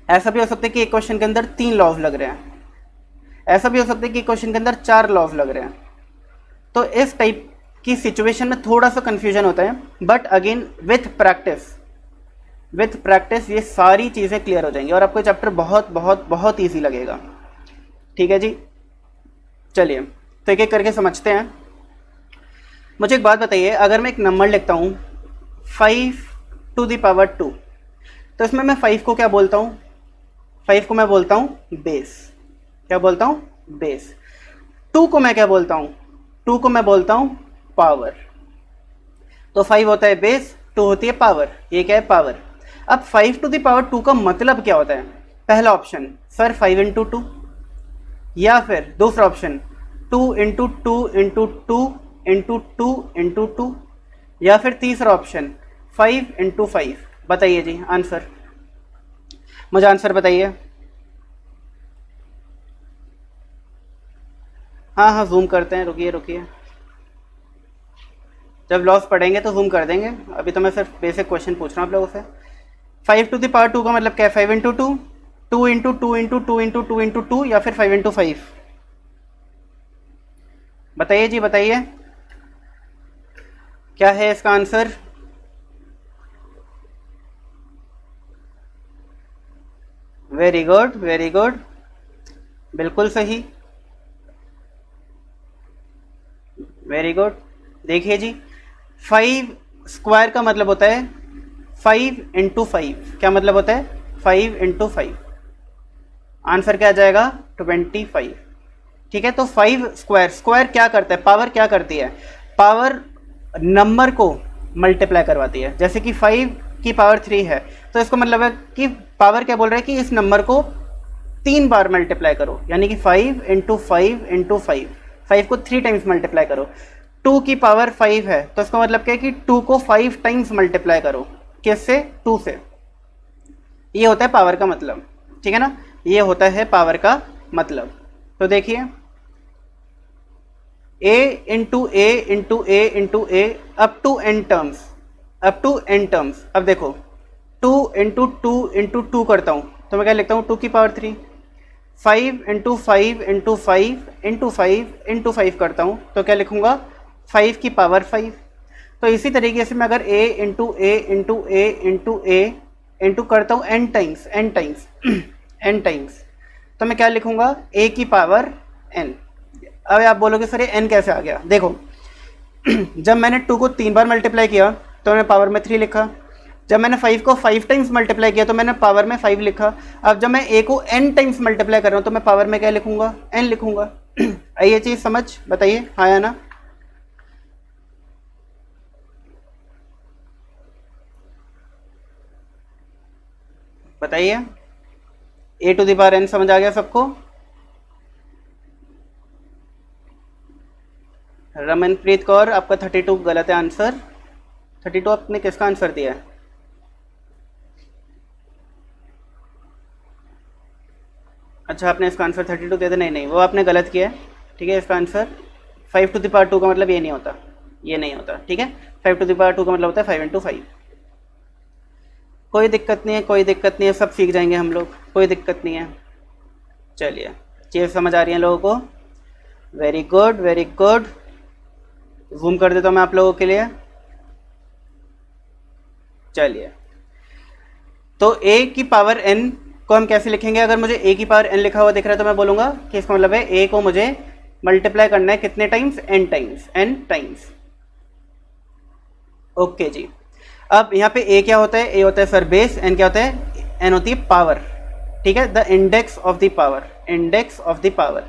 ऐसा भी हो सकता है कि एक क्वेश्चन के अंदर 3 लॉज लग रहे हैं। ऐसा भी हो सकता है कि क्वेश्चन के अंदर 4 लॉज लग रहे हैं। तो इस टाइप की सिचुएशन में थोड़ा सा कंफ्यूजन होता है, बट अगेन विथ प्रैक्टिस ये सारी चीज़ें क्लियर हो जाएंगी और आपको चैप्टर बहुत बहुत बहुत ईजी लगेगा। ठीक है जी, चलिए तो एक एक करके समझते हैं। मुझे एक बात बताइए, अगर मैं एक नंबर लिखता हूँ 5 to the power 2, तो इसमें मैं 5 को क्या बोलता हूँ? 5 को मैं बोलता हूँ बेस। क्या बोलता हूँ? बेस। 2 को मैं क्या बोलता हूँ? 2 को मैं बोलता हूँ पावर। तो 5 होता है बेस, 2 होती है पावर। ये क्या है? पावर। अब 5 to the power 2 का मतलब क्या होता है? पहला ऑप्शन सर 5 into 2, या फिर दूसरा option 2 into 2 into 2 into 2 into 2, या फिर तीसरा ऑप्शन 5 into 5। बताइए जी आंसर, मुझे आंसर बताइए। हाँ जूम करते हैं, रुकिए। जब लॉस पढ़ेंगे तो जूम कर देंगे, अभी तो मैं सिर्फ बेसिक क्वेश्चन पूछ रहा हूँ आप लोगों से। 5 to the power 2 का मतलब क्या है? 5 into 2, 2 into 2 into 2 into 2 into 2, या फिर 5 into 5? बताइए जी, बताइए क्या है इसका answer? Very good, very good, बिल्कुल सही, वेरी गुड। देखिए जी 5 स्क्वायर का मतलब होता है 5 into 5। क्या मतलब होता है? 5 into 5। आंसर क्या आ जाएगा? 25। ठीक है, तो 5 स्क्वायर क्या करता है? पावर क्या करती है? पावर नंबर को मल्टीप्लाई करवाती है। जैसे कि 5 की पावर 3 है, तो इसको मतलब है कि पावर क्या बोल रहा है कि इस नंबर को 3 बार मल्टीप्लाई करो, यानी कि 5 into 5 into 5, 5 को 3 टाइम्स मल्टीप्लाई करो। 2 की पावर 5 है, तो इसका मतलब क्या है कि 2 को 5 टाइम्स मल्टीप्लाई करो। किससे? 2 से। ये होता है पावर का मतलब। ठीक है ना, ये होता है पावर का मतलब। तो देखिए a into a into a into a up to n terms. अब देखो 2 इंटू 2 इंटू 2 करता हूँ तो मैं क्या लिखता हूँ? 2 की power 3। 5 into 5 into 5 into 5 into 5 करता हूँ तो क्या लिखूँगा? 5 की पावर 5। तो इसी तरीके से मैं अगर a into a into a into a into करता हूँ n टाइम्स n टाइम्स, तो मैं क्या लिखूँगा a की पावर n। अब आप बोलोगे सर ये n कैसे आ गया? देखो जब मैंने 2 को 3 बार मल्टीप्लाई किया तो मैंने पावर में 3 लिखा, जब मैंने 5 को 5 टाइम्स मल्टीप्लाई किया तो मैंने पावर में 5 लिखा, अब जब मैं a को n टाइम्स मल्टीप्लाई कर रहा हूँ तो मैं पावर में क्या लिखूंगा? n लिखूंगा। आई ये चीज़ समझ? बताइए हाँ या ना। बताइए a to the power n समझ आ गया सबको? रमनप्रीत कौर आपका 32 गलत है आंसर। 32 आपने किसका आंसर दिया है? अच्छा आपने इसका आंसर 32 दे दिया। नहीं नहीं वो आपने गलत किया है, ठीक है। इसका आंसर 5 टू द पावर 2 का मतलब ये नहीं होता, ये नहीं होता, ठीक है। 5 टू द पावर 2 का मतलब होता है 5 इंटू 5। कोई दिक्कत नहीं है, कोई दिक्कत नहीं है, सब सीख जाएंगे हम लोग, कोई दिक्कत नहीं है। चलिए चीज़ समझ आ रही है लोगों को? Very good very good. Zoom कर देता हूँ मैं आप लोगों के लिए। चलिए तो a की पावर n को हम कैसे लिखेंगे? अगर मुझे a की पावर n लिखा हुआ दिख रहा है तो मैं बोलूँगा कि इसका मतलब है a को मुझे मल्टीप्लाई करना है कितने times? n times, n times. Okay ji. अब यहाँ पे a क्या होता है? a होता है सर बेस, n क्या होता है? n होती है पावर, ठीक है, the index of the power, index of the power.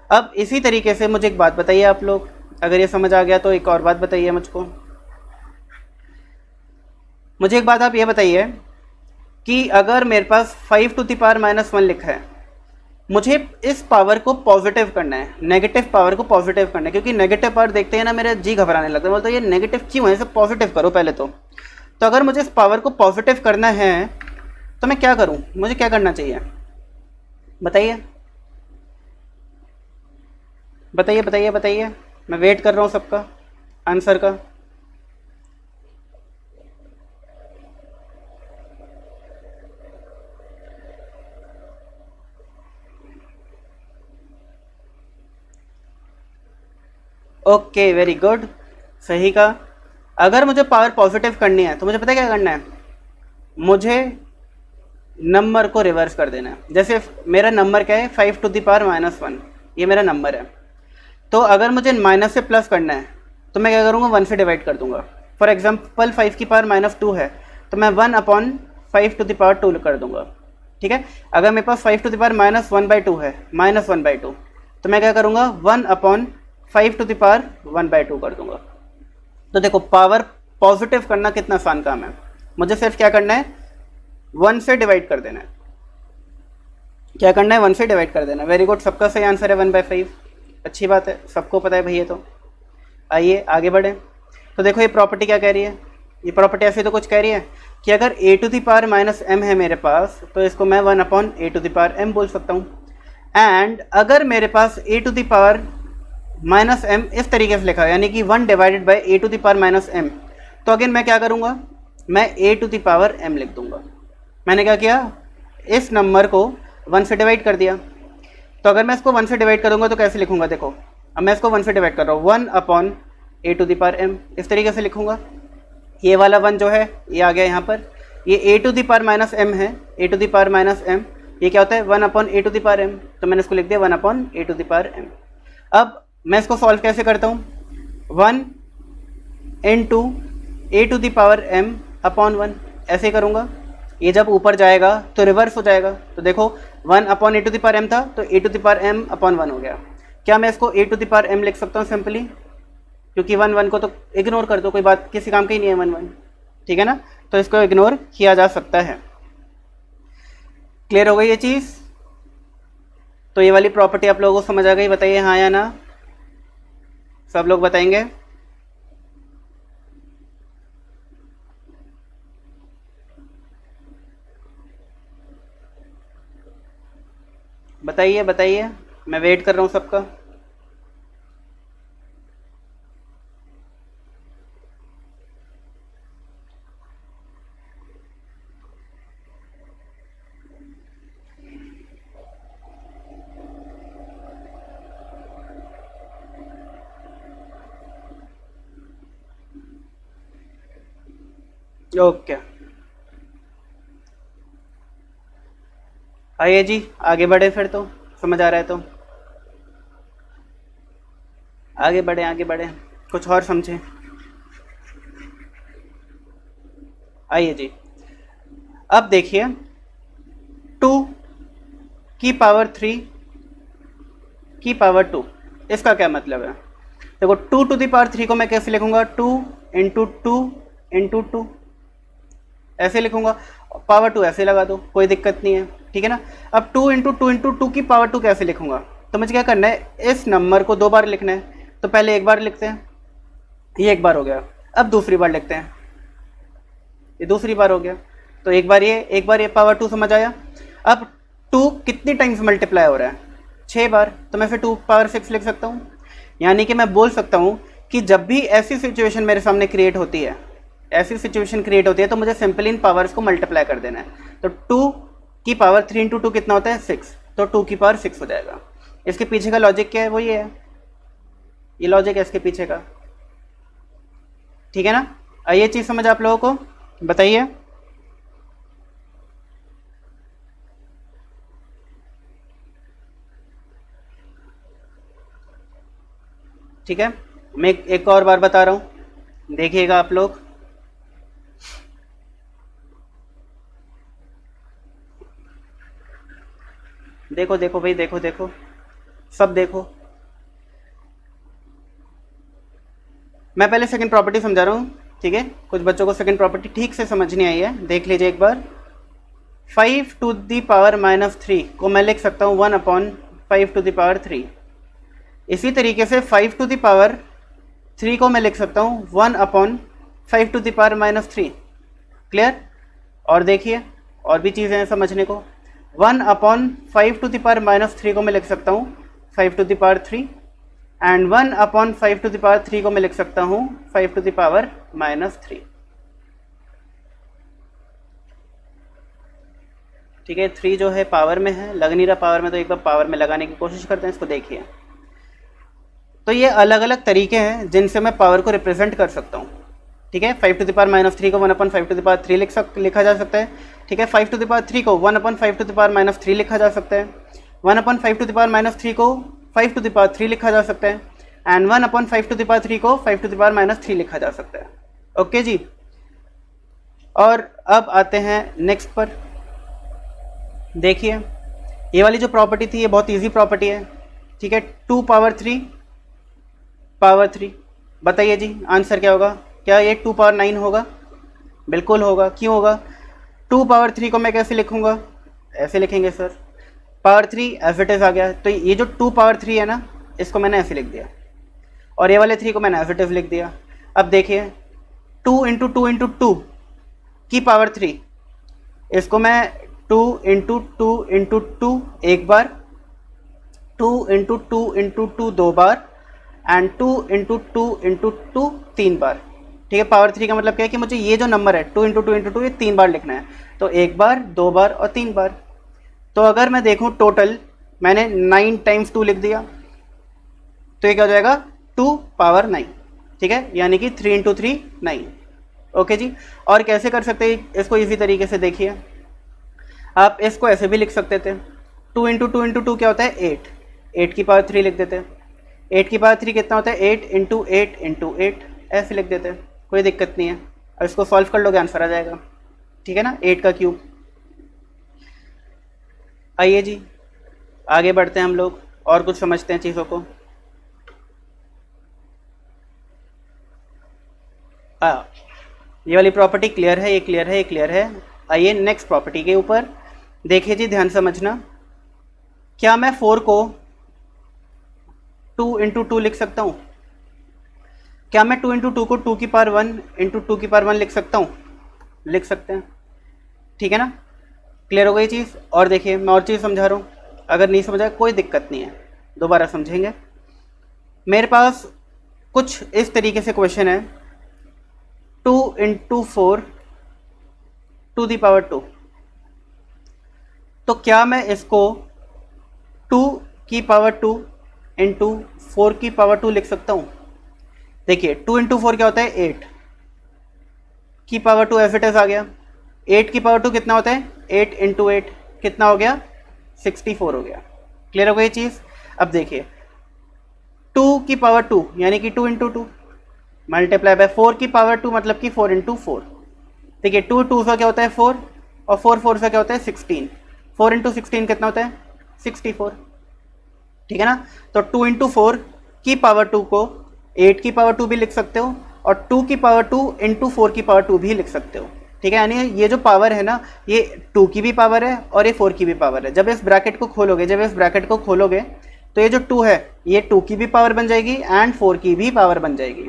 अब इसी तरीके से मुझे एक बात बताइए आप लोग, अगर ये समझ आ गया तो एक और बात बताइए मुझको। मुझे एक बात आप ये बताइए कि अगर मेरे पास 5 टू द पावर -1 लिखा है, मुझे इस पावर को पॉजिटिव करना है, नेगेटिव पावर को पॉजिटिव करना है, क्योंकि नेगेटिव पावर देखते हैं ना मेरा जी घबराने लगता है, बोलते ये नेगेटिव क्यों है, इसे पॉजिटिव करो पहले तो अगर मुझे इस पावर को पॉजिटिव करना है तो मैं क्या करूं? मुझे क्या करना चाहिए? बताइए बताइए बताइए बताइए, मैं वेट कर रहा हूं सबका आंसर का। ओके वेरी गुड, सही का। अगर मुझे पावर पॉजिटिव करनी है तो मुझे पता है क्या करना है? मुझे नंबर को रिवर्स कर देना है। जैसे मेरा नंबर क्या है? 5 टू द पावर -1, ये मेरा नंबर है। तो अगर मुझे माइनस से प्लस करना है तो मैं क्या करूँगा? 1 से डिवाइड कर दूंगा। फॉर एग्जाम्पल 5 की पावर -2 है तो मैं 1/5 टू द पावर 2 कर दूंगा, ठीक है। अगर मेरे पास 5 टू द पावर -1/2 है, -1/2, तो मैं क्या करूँगा? 1/5 टू द पावर 1/2 कर दूंगा। तो देखो पावर पॉजिटिव करना कितना आसान काम है, मुझे सिर्फ क्या करना है? 1 से डिवाइड कर देना है। क्या करना है? 1 से डिवाइड कर देना। वेरी गुड, सबका सही आंसर है 1/5। अच्छी बात है, सबको पता है भैया। तो आइए आगे बढ़ें। तो देखो ये प्रॉपर्टी क्या कह रही है? ये प्रॉपर्टी ऐसे तो कुछ कह रही है कि अगर a to the power -m है मेरे पास तो इसको मैं 1/a to the power m बोल सकता हूँ। एंड अगर मेरे पास a to the power -m इस तरीके से लिखा है, यानी कि 1 divided by a to the power -m, तो अगेन मैं क्या करूँगा? मैं a to the power m लिख दूंगा। मैंने क्या किया? इस नंबर को 1 से डिवाइड कर दिया। तो अगर मैं इसको 1 से डिवाइड करूँगा तो कैसे लिखूंगा? देखो अब मैं इसको 1 से डिवाइड कर रहा हूँ, 1/a to the power m इस तरीके से लिखूंगा। ये वाला 1 जो है ये आ गया यहाँ पर, ये a to the power -m है, a to the power -m, ये क्या होता है? 1/a to the power m, तो मैंने इसको लिख दिया 1/a to the power m। अब मैं इसको सॉल्व कैसे करता हूँ? 1 into a to the power m upon 1, ऐसे ही करूँगा। ये जब ऊपर जाएगा तो रिवर्स हो जाएगा। तो देखो 1/a to the power m था तो a to the power m upon 1 हो गया। क्या मैं इसको a to the power m लिख सकता हूँ सिंपली? क्योंकि 1 को तो इग्नोर कर दो, कोई बात किसी काम का ही नहीं है 1, ठीक है ना, तो इसको इग्नोर किया जा सकता है। क्लियर हो गई ये चीज़? तो ये वाली प्रॉपर्टी आप लोगों को समझ आ गई? बताइए हाँ या ना, सब लोग बताएंगे। बताइए बताइए, मैं वेट कर रहा हूँ सबका। ओके आइए जी आगे बढ़े, फिर तो समझ आ रहा है तो आगे बढ़े, आगे बढ़े, कुछ और समझें। आइए जी, अब देखिए 2 की पावर 3 की पावर 2, इसका क्या मतलब है? देखो 2 टू द पावर 3 को मैं कैसे लिखूंगा? 2 इंटू 2 इंटू 2 ऐसे लिखूंगा। पावर 2 ऐसे लगा दो, कोई दिक्कत नहीं है, ठीक है ना। अब 2 इंटू 2 की पावर 2 कैसे लिखूंगा? तो मुझे क्या करना है, इस नंबर को 2 बार लिखना है। तो पहले एक बार लिखते हैं, ये एक बार हो गया। अब दूसरी बार लिखते हैं, ये दूसरी बार हो गया। तो एक बार ये पावर 2 समझ आया। अब 2 कितनी टाइम्स मल्टीप्लाई हो रहा है? 6 बार। तो मैं फिर 2 पावर 6 लिख सकता हूँ। यानी कि मैं बोल सकता हूँ कि जब भी ऐसी सिचुएशन मेरे सामने क्रिएट होती है, तो मुझे सिंपली इन पावर्स को मल्टीप्लाई कर देना है। तो 2 की पावर 3 इंटू 2 कितना होता है? 6। तो 2 की पावर 6 हो जाएगा। इसके पीछे का लॉजिक क्या है? वो ये है, ये लॉजिक है इसके पीछे का, ठीक है ना। ये चीज़ समझ आप लोगों को? बताइए। ठीक है, मैं एक और बार बता रहा हूँ, देखिएगा आप लोग। देखो देखो भाई, देखो देखो, सब देखो। मैं पहले सेकंड प्रॉपर्टी समझा रहा हूँ, ठीक है। कुछ बच्चों को सेकंड प्रॉपर्टी ठीक से समझ नहीं आई है, देख लीजिए एक बार। 5 टू द पावर-3 को मैं लिख सकता हूँ 1/5 टू द पावर 3। इसी तरीके से 5 टू द पावर 3 को मैं लिख सकता हूँ 1/5 टू द पावर-3। क्लियर? और देखिए और भी चीज़ें हैं समझने को। 1/5 टू द पावर-3 को मैं लिख सकता हूँ 5 to the power 3, and 1/5 to the power 3 को मैं लिख सकता हूँ 5 टू द पावर-3। ठीक है, 3 जो है पावर में है, लग नहीं रहा पावर में, तो एक बार पावर में लगाने की कोशिश करते हैं इसको। देखिए, तो ये अलग अलग तरीके हैं जिनसे मैं पावर को रिप्रेजेंट कर सकता हूँ, ठीक है। 5 टू द पावर-3 को 1/5 टू द पावर 3 लिखा जा सकता है, ठीक है। 5 टू द पावर 3 को 1/5 टू द पावर-3 लिखा जा सकता है। 1/5 टू द पावर-3 को 5 टू द पावर 3 लिखा जा सकता है, एंड 1/5 टू द पावर 3 को 5 टू द पावर-3 लिखा जा सकता है। ओके जी। और अब आते हैं नेक्स्ट पर। देखिए, ये वाली जो प्रॉपर्टी थी ये बहुत इजी प्रॉपर्टी है, ठीक है। 2 पावर 3 बताइए जी आंसर क्या होगा? क्या ये 2 पावर 9 होगा? बिल्कुल होगा। क्यों होगा? 2 पावर 3 को मैं कैसे लिखूंगा? ऐसे लिखेंगे sir, power 3 as it is आ गया। तो ये जो 2 पावर 3 है ना, इसको मैंने ऐसे लिख दिया, और ये वाले 3 को मैंने एज इट इज़ लिख दिया। अब देखिए 2 इंटू 2 की पावर 3, इसको मैं 2 इंटू 2 एक बार, 2 इंटू 2 2 बार, एंड 2 इंटू 2 3 बार, ठीक है। पावर 3 का मतलब क्या है कि मुझे ये जो नंबर है 2 इंटू 2 ये 3 बार लिखना है। तो एक बार, 2 बार और 3 बार। तो अगर मैं देखूं टोटल मैंने 9 टाइम्स 2 लिख दिया, तो ये क्या हो जाएगा? 2 पावर 9, ठीक है। यानी कि 3 इंटू 3 9। ओके जी। और कैसे कर सकते हैं इसको? इसी तरीके से देखिए, आप इसको ऐसे भी लिख सकते थे। 2 इंटू 2 क्या होता है? 8। 8 की पावर 3 लिख देते। 8 की पावर 3 कितना होता है? 8 इंटू 8 इंटू 8 ऐसे लिख देते, कोई दिक्कत नहीं है। और इसको सॉल्व कर लोगे आंसर आ जाएगा, ठीक है ना। 8 का क्यूब। आइए जी आगे बढ़ते हैं हम लोग और कुछ समझते हैं चीज़ों को। ये वाली प्रॉपर्टी क्लियर है, ये क्लियर है, ये क्लियर है। आइए नेक्स्ट प्रॉपर्टी के ऊपर देखिए जी, ध्यान समझना। क्या मैं 4 को 2 इंटू 2 लिख सकता हूँ? क्या मैं 2 इंटू 2 को 2 की पावर 1 इंटू 2 की पावर 1 लिख सकता हूँ? लिख सकते हैं, ठीक है ना। क्लियर हो गई चीज़? और देखिए मैं और चीज़ समझा रहा हूँ, अगर नहीं समझा कोई दिक्कत नहीं है, दोबारा समझेंगे। मेरे पास कुछ इस तरीके से क्वेश्चन है, 2 इंटू 4 टू दी पावर 2। तो क्या मैं इसको 2 की पावर 2 इंटू 4 की पावर 2 लिख सकता हूँ? देखिए 2 इंटू 4 क्या होता है? 8 की पावर 2 एज इट इज आ गया। 8 की पावर 2 कितना होता है? 8 इंटू 8 कितना हो गया? 64 हो गया। क्लियर हो गई चीज़। अब देखिए 2 की पावर 2 यानी कि 2 इंटू 2 मल्टीप्लाई बाय 4 की पावर 2 मतलब कि 4 इंटू 4। देखिए 2 2 से क्या होता है 4 और 4 4 से क्या होता है 16। 4 इंटू 16 कितना होता है 64। ठीक है ना। तो 2 इंटू 4 की पावर 2 को 8 की पावर 2 भी लिख सकते हो और 2 की पावर 2 इंटू 4 की पावर 2 भी लिख सकते हो। ठीक है, यानी ये जो पावर है ना ये 2 की भी पावर है और ये 4 की भी पावर है। जब इस ब्रैकेट को खोलोगे तो ये जो 2 है ये 2 की भी पावर बन जाएगी एंड 4 की भी पावर बन जाएगी।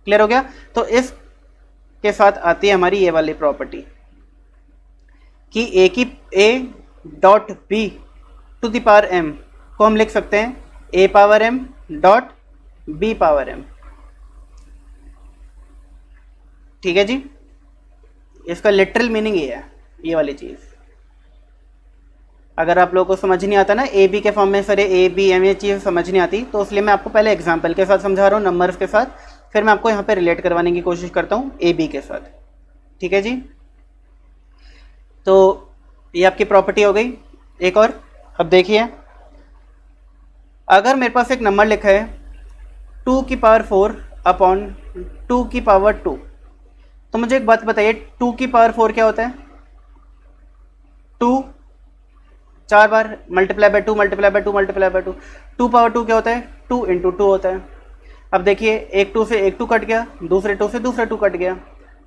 क्लियर हो गया। तो इस के साथ आती है हमारी ये वाली प्रॉपर्टी कि a dot b to the power m को हम लिख सकते हैं a power m dot b power m. ठीक है जी, इसका लिटरल मीनिंग ये है, ये वाली चीज़। अगर आप लोगों को समझ नहीं आता ना ए बी के फॉर्म में सर ए बी एम ये चीज़ समझ नहीं आती, तो इसलिए मैं आपको पहले एग्जाम्पल के साथ समझा रहा हूँ, नंबर्स के साथ, फिर मैं आपको यहाँ पे रिलेट करवाने की कोशिश करता हूँ ए बी के साथ। ठीक है जी, तो ये आपकी प्रॉपर्टी हो गई। एक और, अब देखिए अगर मेरे पास एक नंबर लिखा है 2 की पावर 4 अपॉन 2 की पावर 2, तो मुझे एक बात बताइए 2 की पावर 4 क्या होता है? 2 4 बार multiply by 2 multiply by 2 multiply by 2। 2 power 2 क्या होता है? 2 इंटू 2 होता है। अब देखिए एक 2 से एक 2 कट गया, दूसरे 2 से दूसरा 2 कट गया,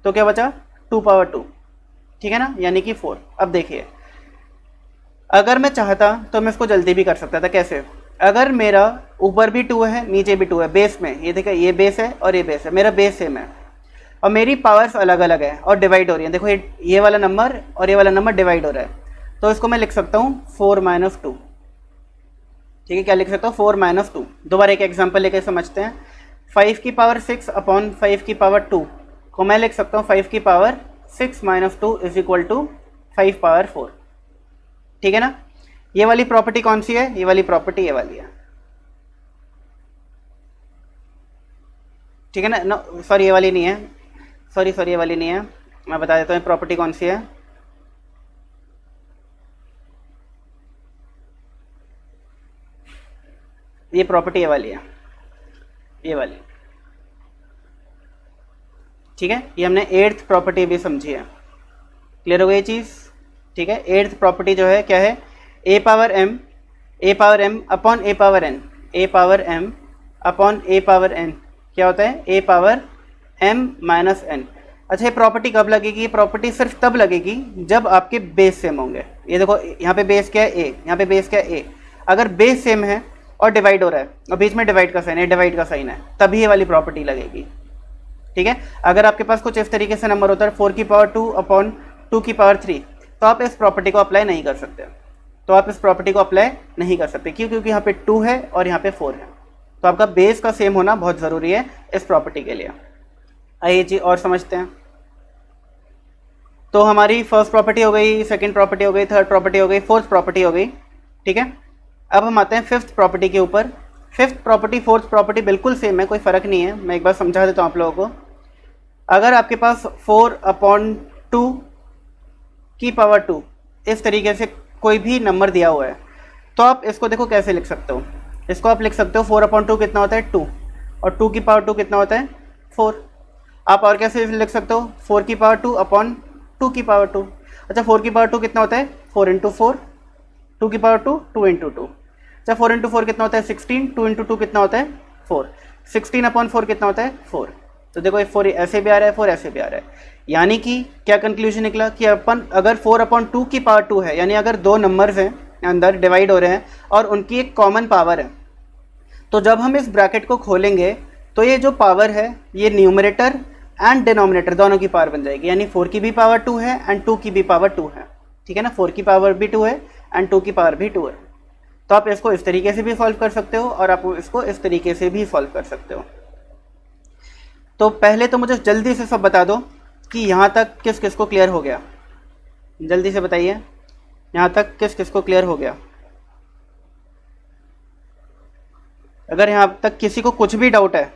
तो क्या बचा? 2 पावर 2। ठीक है ना, यानी कि 4। अब देखिए अगर मैं चाहता तो मैं इसको जल्दी भी कर सकता था। कैसे? अगर मेरा ऊपर भी 2 है नीचे भी 2 है, बेस में ये देखिए ये बेस है और ये बेस है, मेरा बेस सेम है और मेरी पावर्स अलग अलग है और डिवाइड हो रही है। देखो ये वाला नंबर और ये वाला नंबर डिवाइड हो रहा है, तो इसको मैं लिख सकता हूँ 4 माइनस 2। ठीक है, क्या लिख सकता हूँ? 4 माइनस 2। दोबारा एक एग्जाम्पल लेकर समझते हैं। 5 की पावर 6 अपॉन 5 की पावर 2 को मैं लिख सकता हूँ 5 की power 6 minus 2 is equal to 5 power 4। ठीक है ना। ये वाली प्रॉपर्टी कौन सी है? ये वाली प्रॉपर्टी ये वाली है। ठीक है ना, सॉरी ये वाली नहीं है, सॉरी ये वाली नहीं है, मैं बता देता हूँ प्रॉपर्टी कौन सी है। ये प्रॉपर्टी ये वाली है, ये वाली। ठीक है, ये हमने 8th प्रॉपर्टी भी समझी है। क्लियर हो गई चीज़। ठीक है, 8th प्रॉपर्टी जो है क्या है? ए पावर एम अपॉन ए पावर एन, ए पावर एम अपॉन ए पावर एन क्या होता है? ए पावर एम माइनस एन। अच्छा, ये प्रॉपर्टी कब लगेगी? ये प्रॉपर्टी सिर्फ तब लगेगी जब आपके बेस सेम होंगे। ये देखो यहाँ पे बेस क्या है? ए, यहाँ पे बेस क्या है? ए। अगर बेस सेम है और डिवाइड हो रहा है और बीच में डिवाइड का साइन है, डिवाइड का साइन है, तभी ये वाली प्रॉपर्टी लगेगी। ठीक है, अगर आपके पास कुछ इस तरीके से नंबर होता है 4 की पावर 2 अपॉन 2 की पावर 3, तो आप इस प्रॉपर्टी को अप्लाई नहीं कर सकते। क्यों? क्योंकि यहाँ पे 2 है और यहाँ पे 4 है, तो आपका बेस का सेम होना बहुत ज़रूरी है इस प्रॉपर्टी के लिए। आइए जी और समझते हैं। तो हमारी फर्स्ट प्रॉपर्टी हो गई, सेकंड प्रॉपर्टी हो गई, थर्ड प्रॉपर्टी हो गई, फोर्थ प्रॉपर्टी हो गई। ठीक है, अब हम आते हैं फिफ्थ प्रॉपर्टी के ऊपर। फिफ्थ प्रॉपर्टी फोर्थ प्रॉपर्टी बिल्कुल सेम है, कोई फ़र्क नहीं है। मैं एक बार समझा देता हूँ आप लोगों को। अगर आपके पास 4 अपॉन 2 की पावर 2 इस तरीके से कोई भी नंबर दिया हुआ है, तो आप इसको देखो कैसे लिख सकते हो। इसको आप लिख सकते हो 4 अपॉन 2 कितना होता है? 2, और 2 की पावर 2 कितना होता है? 4। आप और कैसे लिख सकते हो? 4 की पावर 2 अपॉन 2 की पावर 2। अच्छा, 4 की पावर 2 कितना होता है? 4 इंटू 4। 2 की पावर 2 2 इंटू 2। अच्छा, 4 इंटू 4 कितना होता है? 16। 2 इंटू 2 कितना होता है? 4। 16 अपॉन 4 कितना होता है? 4। तो देखो ये 4 ऐसे भी आ रहा है, 4 ऐसे भी आ रहा है। यानी कि क्या कंक्लूजन निकला कि अपन अगर 4 अपॉन 2 की पावर 2 है, यानी अगर दो नंबर्स हैं अंदर डिवाइड हो रहे हैं और उनकी एक कॉमन पावर है, तो जब हम इस ब्रैकेट को खोलेंगे तो ये जो पावर है ये न्यूमरेटर एंड डिनोमिनेटर दोनों की पावर बन जाएगी। यानी 4 की भी पावर 2 है एंड 2 की भी पावर 2 है। ठीक है ना, 4 की पावर भी 2 है एंड 2 की पावर भी 2 है। तो आप इसको इस तरीके से भी सॉल्व कर सकते हो और आप इसको इस तरीके से भी सॉल्व कर सकते हो। तो पहले तो मुझे जल्दी से सब बता दो कि यहाँ तक किस किस को क्लियर हो गया। जल्दी से बताइए यहाँ तक किस किस को क्लियर हो गया। अगर यहाँ तक किसी को कुछ भी डाउट है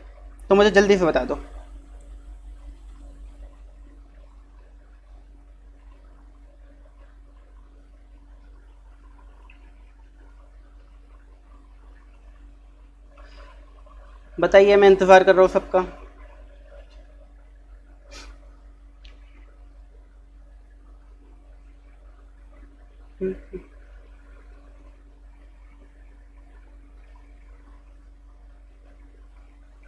तो मुझे जल्दी से बता दो। बताइए, मैं इंतज़ार कर रहा हूँ सबका।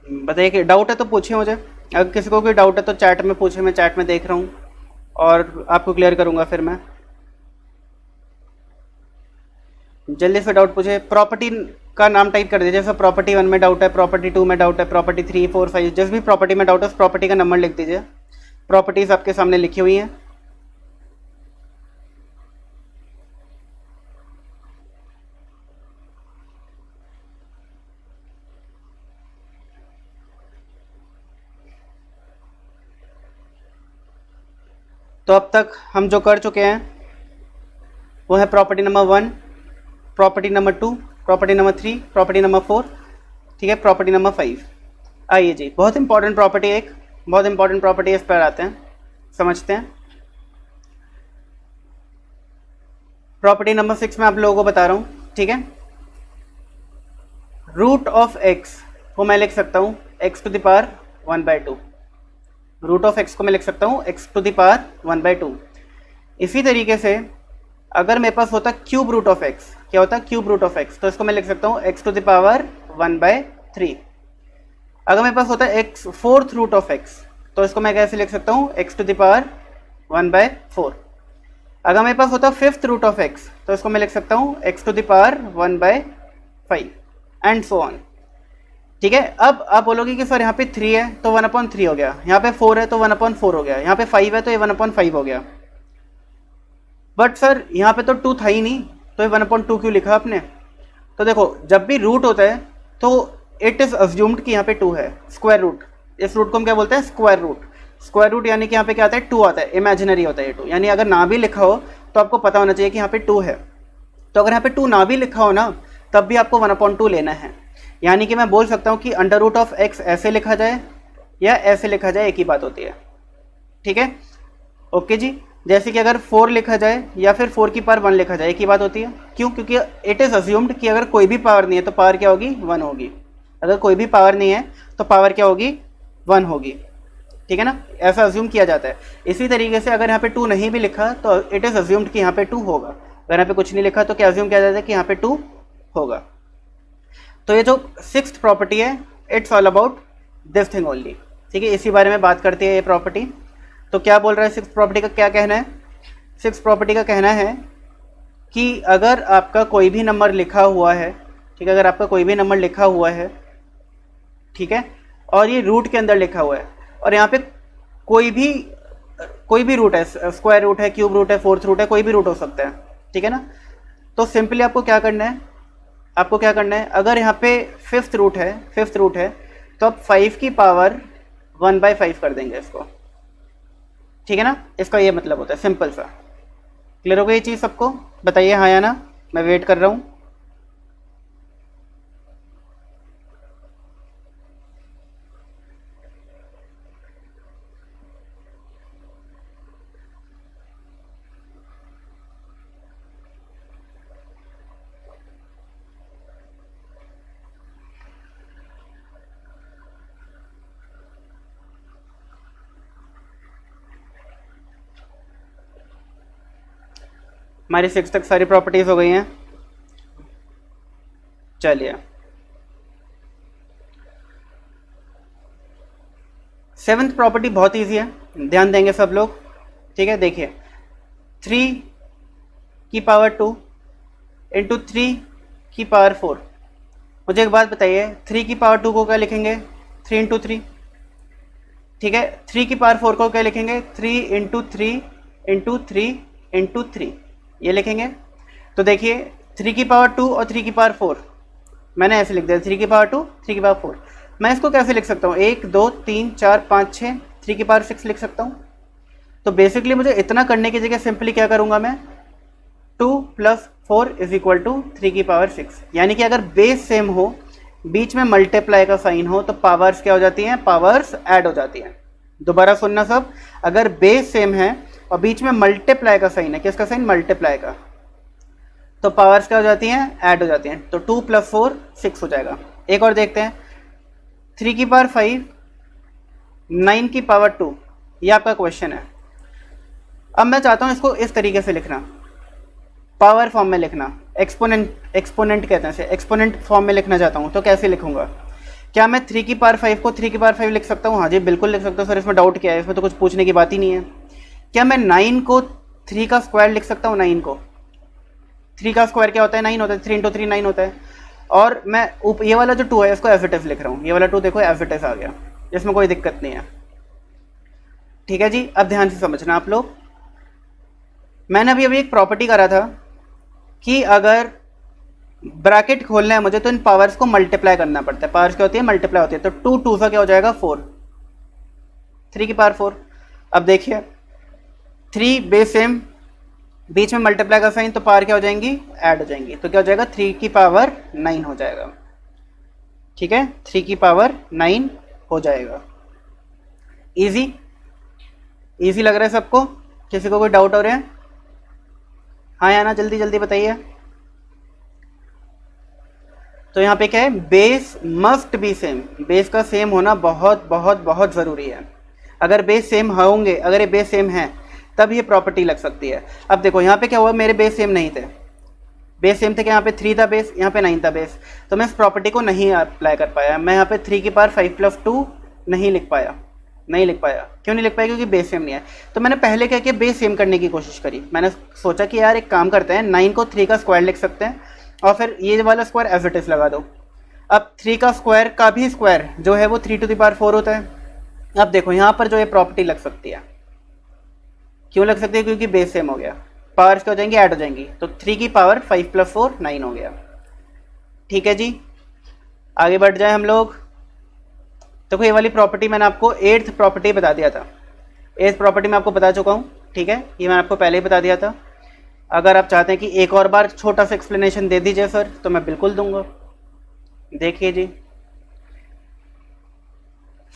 बताइए कि डाउट है तो पूछिए मुझे। अगर किसी को कोई डाउट है तो चैट में पूछे, मैं चैट में देख रहा हूँ और आपको क्लियर करूँगा फिर मैं। जल्दी से डाउट पूछे। प्रॉपर्टी का नाम टाइप कर दीजिए। जैसे प्रॉपर्टी 1 में डाउट है, प्रॉपर्टी 2 में डाउट है, प्रॉपर्टी 3, 4, 5, जिस भी प्रॉपर्टी में डाउट है उस प्रॉपर्टी का नंबर लिख दीजिए। प्रॉपर्टीज आपके सामने लिखी हुई हैं। तो अब तक हम जो कर चुके हैं वो है property number 1, property number 2, property number 3, property number 4, ठीक है, प्रॉपर्टी नंबर 5। आइए जी, बहुत इंपॉर्टेंट प्रॉपर्टी, एक बहुत इंपॉर्टेंट प्रॉपर्टी इस पर आते हैं, समझते हैं। प्रॉपर्टी नंबर 6 मैं आप लोगों को बता रहा हूँ, ठीक है। रूट ऑफ एक्स को मैं लिख सकता हूँ x to the power 1/2। Root of x को मैं लिख सकता हूँ एक्स टू द पावर 1/2। इसी तरीके से अगर मेरे पास होता क्यूब रूट ऑफ एक्स, क्या होता क्यूब रूट ऑफ एक्स, तो इसको मैं लिख सकता हूँ एक्स टू द पावर 1/3। अगर मेरे पास होता x fourth root of x, तो इसको मैं कैसे लिख सकता हूँ एक्स टू द पावर 1/4। अगर मेरे पास होता फिफ्थ रूट ऑफ एक्स, तो इसको मैं लिख सकता हूँ x to the power 1/5 and so on, ठीक है। अब आप बोलोगे कि सर यहाँ पे 3 है तो 1/3 हो गया, यहाँ पे 4 है तो 1/4 हो गया, यहाँ पे 5 है तो ये 1/5 हो गया। बट सर यहाँ पे तो 2 था ही नहीं, तो ये 1/2 क्यों लिखा आपने? तो देखो, जब भी रूट होता है तो इट इज़ अज्यूम्ड कि यहाँ पे 2 है। स्क्वायर रूट, इस रूट को हम क्या बोलते हैं? Square root. स्क्वायर रूट यानी कि यहाँ पे क्या आता है? 2 आता है, इमेजिनरी होता है ये 2, यानी अगर ना भी लिखा हो तो आपको पता होना चाहिए कि यहाँ पे 2 है। तो अगर यहाँ पे 2 ना भी लिखा हो ना, तब भी आपको 1/2 लेना है। यानी कि मैं बोल सकता हूँ कि अंडर रूट ऑफ एक्स ऐसे लिखा जाए या ऐसे लिखा जाए, एक ही बात होती है, ठीक है। ओके जी, जैसे कि अगर 4 लिखा जाए या फिर 4 की पावर 1 लिखा जाए, एक ही बात होती है। क्यों? क्योंकि इट इज़ अज्यूम्ड कि अगर कोई भी पावर नहीं है तो पावर क्या होगी? 1 होगी। अगर कोई भी पावर नहीं है तो पावर क्या होगी? 1 होगी, ठीक है ना, ऐसा अज्यूम किया जाता है। इसी तरीके से अगर यहाँ पे 2 नहीं भी लिखा तो इट इज़ अज्यूम्ड कि यहाँ पे 2 होगा। अगर यहाँ पे कुछ नहीं लिखा तो क्या अज्यूम किया जाता है कि यहाँ पे 2 होगा। तो ये जो 6th प्रॉपर्टी है, it's all about this thing only, ठीक है। इसी बारे में बात करती है ये प्रॉपर्टी। तो क्या बोल रहा है 6th प्रॉपर्टी का? क्या कहना है 6th प्रॉपर्टी का? कहना है कि अगर आपका कोई भी नंबर लिखा हुआ है, ठीक है, अगर आपका कोई भी नंबर लिखा हुआ है, ठीक है, और ये रूट के अंदर लिखा हुआ है, और यहाँ पे कोई भी रूट है, स्क्वायर रूट है, क्यूब रूट है, फोर्थ रूट है, कोई भी रूट हो सकता है, ठीक है ना। तो सिंपली आपको क्या करना है? आपको क्या करना है, अगर यहाँ पे फिफ्थ रूट है तो आप 5 की पावर 1/5 कर देंगे इसको, ठीक है ना। इसका ये मतलब होता है, सिंपल सा। क्लियर हो गई ये चीज़ सबको? बताइए हाँ या ना, मैं वेट कर रहा हूँ। हमारी 6 तक सारी प्रॉपर्टीज हो गई हैं। चलिए 7th प्रॉपर्टी बहुत इजी है, ध्यान देंगे सब लोग, ठीक है। देखिए 3 की पावर 2 इंटू 3 की पावर 4। मुझे एक बात बताइए, 3 की पावर 2 को क्या लिखेंगे? 3 इंटू 3, ठीक है। 3 की पावर 4 को क्या लिखेंगे? 3 इंटू 3 इंटू 3 इंटू 3, ये लिखेंगे। तो देखिए 3 की पावर 2 और 3 की पावर 4 मैंने ऐसे लिख दिया, 3 की पावर 2, 3 की पावर 4। मैं इसको कैसे लिख सकता हूँ? 1 2 3 4 5 6, 3 की पावर 6 लिख सकता हूँ। तो बेसिकली मुझे इतना करने की जगह सिंपली क्या करूँगा मैं? 2 + 4 = 3 की पावर 6। यानी कि अगर बेस सेम हो, बीच में मल्टीप्लाई का साइन हो, तो पावर्स क्या हो जाती हैं? पावर्स ऐड हो जाती हैं। दोबारा सुनना सब, अगर बेस सेम है और बीच में मल्टीप्लाई का साइन है, किसका साइन? मल्टीप्लाई का, तो पावर्स क्या हो जाती हैं? ऐड हो जाती हैं। तो 2 + 4 6 हो जाएगा। एक और देखते हैं, 3 की पावर 5, 9 की पावर 2, ये आपका क्वेश्चन है। अब मैं चाहता हूँ इसको इस तरीके से लिखना, पावर फॉर्म में लिखना, एक्सपोनेंट कहते हैं इसे, एक्सपोनेंट फॉर्म में लिखना चाहता हूँ। तो कैसे लिखूंगा? क्या मैं 3 की पावर 5 को 3 की पावर 5 लिख सकता हूँ? हाँ जी बिल्कुल लिख सकता हूँ सर, इसमें डाउट क्या है? इसमें तो कुछ पूछने की बात ही नहीं है। क्या मैं 9 को 3 का स्क्वायर लिख सकता हूँ? 9 को 3 का स्क्वायर क्या होता है? 9 होता है, 3 इंटू 3 9 होता है। और मैं ये वाला जो 2 है इसको एफ इट एस लिख रहा हूँ, ये वाला 2 देखो एफ इट एस आ गया, इसमें कोई दिक्कत नहीं है। ठीक है जी, अब ध्यान से समझना आप लोग। मैंने अभी एक प्रॉपर्टी करा था कि अगर ब्रैकेट खोलना है मुझे तो इन पावर्स को मल्टीप्लाई करना पड़ता है। पावर्स क्या होती है? मल्टीप्लाई होती है। तो 2 2 सा क्या हो जाएगा? 4, 3 की पावर 4। अब देखिए 3 बेस सेम, बीच में मल्टीप्लाई का साइन, तो पावर क्या हो जाएंगी? ऐड हो जाएंगी। तो क्या हो जाएगा? 3 की पावर 9 हो जाएगा। ठीक है, 3 की पावर 9 हो जाएगा। इजी इजी लग रहा है सबको? किसी को कोई डाउट हो रहा है? हाँ या ना, जल्दी जल्दी बताइए। तो यहाँ पे क्या है? Base must be same, base का सेम होना बहुत बहुत बहुत ज़रूरी है। अगर बेस सेम होंगे, अगर ये बेस सेम है तब ये प्रॉपर्टी लग सकती है। अब देखो यहाँ पे क्या हुआ, मेरे बेस सेम नहीं थे, बेस सेम थे कि यहाँ पे 3 था बेस, यहाँ पे 9 था बेस, तो मैं इस प्रॉपर्टी को नहीं अप्लाई कर पाया। मैं यहाँ पे 3 की पावर 5 प्लस 2 नहीं लिख पाया। क्यों नहीं लिख पाया? क्योंकि बेस सेम नहीं है। तो मैंने पहले क्या किया? बेस सेम करने की कोशिश करी। मैंने सोचा कि यार एक काम करते हैं, 9 को 3 का स्क्वायर लिख सकते हैं और फिर ये वाला स्क्वायर एज इट इज लगा दो। अब 3 का स्क्वायर का भी स्क्वायर जो है वो 3 टू द पावर 4 होता है। अब देखो यहाँ पर जो ये प्रॉपर्टी लग सकती है, क्यों लग सकती है? क्योंकि बेस सेम हो गया, पावर्स क्या हो जाएंगी? ऐड हो जाएंगी। तो 3 की पावर 5 प्लस 4 9 हो गया। ठीक है जी, आगे बढ़ जाए हम लोग। देखो ये वाली प्रॉपर्टी मैंने आपको 8th प्रॉपर्टी बता दिया था, 8th प्रॉपर्टी मैं आपको बता चुका हूँ। ठीक है, ये मैंने आपको पहले ही बता दिया था। अगर आप चाहते हैं कि एक और बार छोटा सा एक्सप्लेनेशन दे दीजिए सर, तो मैं बिल्कुल दूंगा। देखिए जी,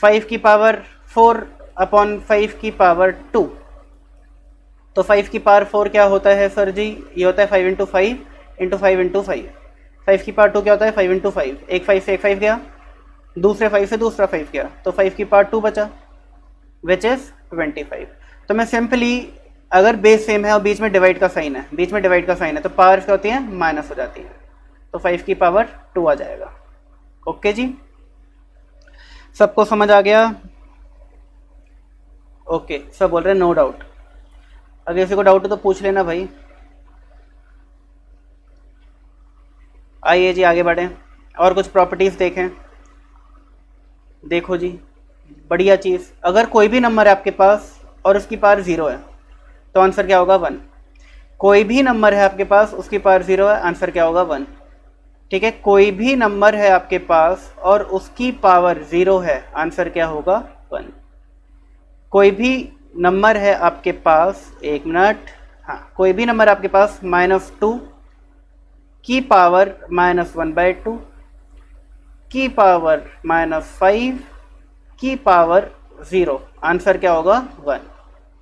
5 की पावर 4 अपॉन 5 की पावर 2, तो 5 की पावर 4 क्या होता है सर जी? ये होता है 5 इंटू 5 इंटू 5 इंटू 5। 5 की पावर 2 क्या होता है? 5 इंटू 5। एक 5 से एक 5 गया, दूसरे 5 से दूसरा 5 गया, तो 5 की पावर 2 बचा, विच इज 25। तो मैं सिंपली, अगर बेस सेम है और बीच में डिवाइड का साइन है, तो पावर क्या होती है? माइनस हो जाती है। तो 5 की पावर 2 आ जाएगा। ओके जी, सबको समझ आ गया? ओके, सब बोल रहे हैं नो डाउट। अगर किसी को डाउट हो तो पूछ लेना भाई। आइए जी आगे बढ़ें और कुछ प्रॉपर्टीज देखें। देखो जी, बढ़िया चीज़, अगर कोई भी नंबर है आपके पास और उसकी पावर 0 है तो आंसर क्या होगा? 1। कोई भी नंबर है आपके पास, उसकी पावर 0 है, आंसर क्या होगा? 1। ठीक है, कोई भी नंबर है आपके पास और उसकी पावर 0 है, आंसर क्या होगा? 1। कोई भी नंबर है आपके पास, एक मिनट, हाँ, कोई भी नंबर आपके पास -2 की पावर -1/2 की पावर -5 की पावर 0, आंसर क्या होगा? 1।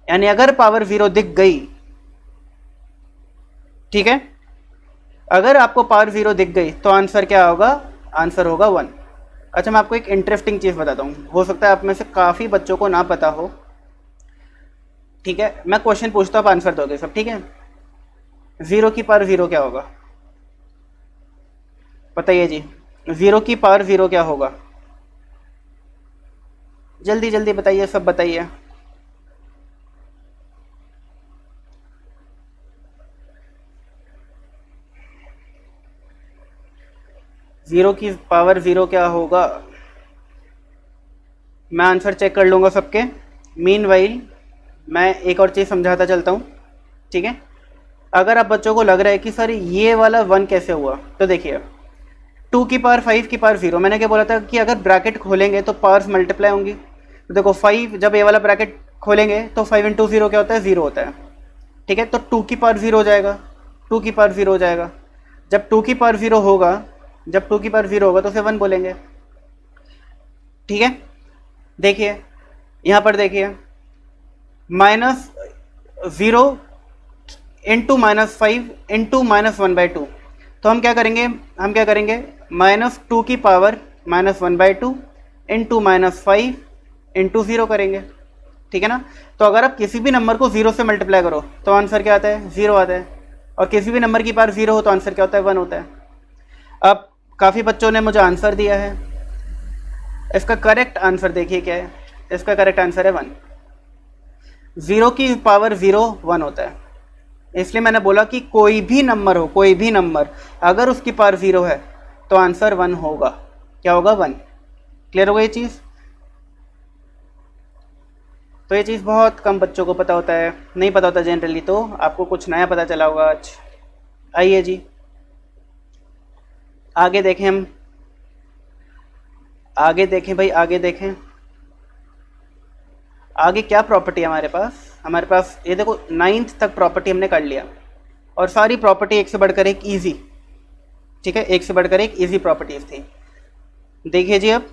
यानी अगर पावर 0 दिख गई, ठीक है, अगर आपको पावर 0 दिख गई तो आंसर क्या होगा? आंसर होगा 1। अच्छा, मैं आपको एक इंटरेस्टिंग चीज़ बताता हूँ, हो सकता है आप में से काफ़ी बच्चों को ना पता हो। ठीक है, मैं क्वेश्चन पूछता हूँ, आप आंसर दोगे सब। ठीक है, 0 की पावर 0 क्या होगा? बताइए जी, 0 की पावर 0 क्या होगा? जल्दी जल्दी बताइए, सब बताइए। ज़ीरो की पावर 0 क्या होगा? मैं आंसर चेक कर लूँगा सबके। मीनवाइल मैं एक और चीज़ समझाता चलता हूँ। ठीक है, अगर आप बच्चों को लग रहा है कि सर ये वाला 1 कैसे हुआ, तो देखिए 2 की पावर 5 की पावर 0, मैंने क्या बोला था कि अगर ब्रैकेट खोलेंगे तो पावर्स मल्टीप्लाई होंगी। तो देखो 5, जब ये वाला ब्रैकेट खोलेंगे तो 5 इंटू 0 क्या होता है? 0 होता है। ठीक है, तो 2 की पावर 0 हो जाएगा, 2 की पावर 0 हो जाएगा। जब 2 की पावर 0 होगा, जब 2 की पावर 0 होगा तो उसे 1 बोलेंगे। ठीक है, देखिए यहाँ पर देखिए, -0 इंटू -5 इंटू -1/2, तो हम क्या करेंगे? -2 की पावर -1/2 इंटू -5 इंटू 0 करेंगे, ठीक है ना। तो अगर आप किसी भी नंबर को 0 से मल्टीप्लाई करो तो आंसर क्या आता है, 0 आता है, और किसी भी नंबर की पावर 0 हो तो आंसर क्या होता है, 1 होता है। अब काफ़ी बच्चों ने मुझे आंसर दिया है, इसका करेक्ट आंसर देखिए क्या है, इसका करेक्ट आंसर है 1। 0 की पावर 0 1 होता है, इसलिए मैंने बोला कि कोई भी नंबर हो, कोई भी नंबर अगर उसकी पावर 0 है तो आंसर 1 होगा। क्या होगा, 1। क्लियर होगा ये चीज़। तो ये चीज़ बहुत कम बच्चों को पता होता है, नहीं पता होता जनरली, तो आपको कुछ नया पता चला होगा आज। आइए जी आगे देखें, हम आगे देखें भाई, आगे देखें आगे क्या प्रॉपर्टी है हमारे पास ये देखो 9th तक प्रॉपर्टी हमने कर लिया, और सारी प्रॉपर्टी एक से बढ़कर एक इजी, ठीक है, एक से बढ़कर एक इजी प्रॉपर्टीज थी। देखिए जी, अब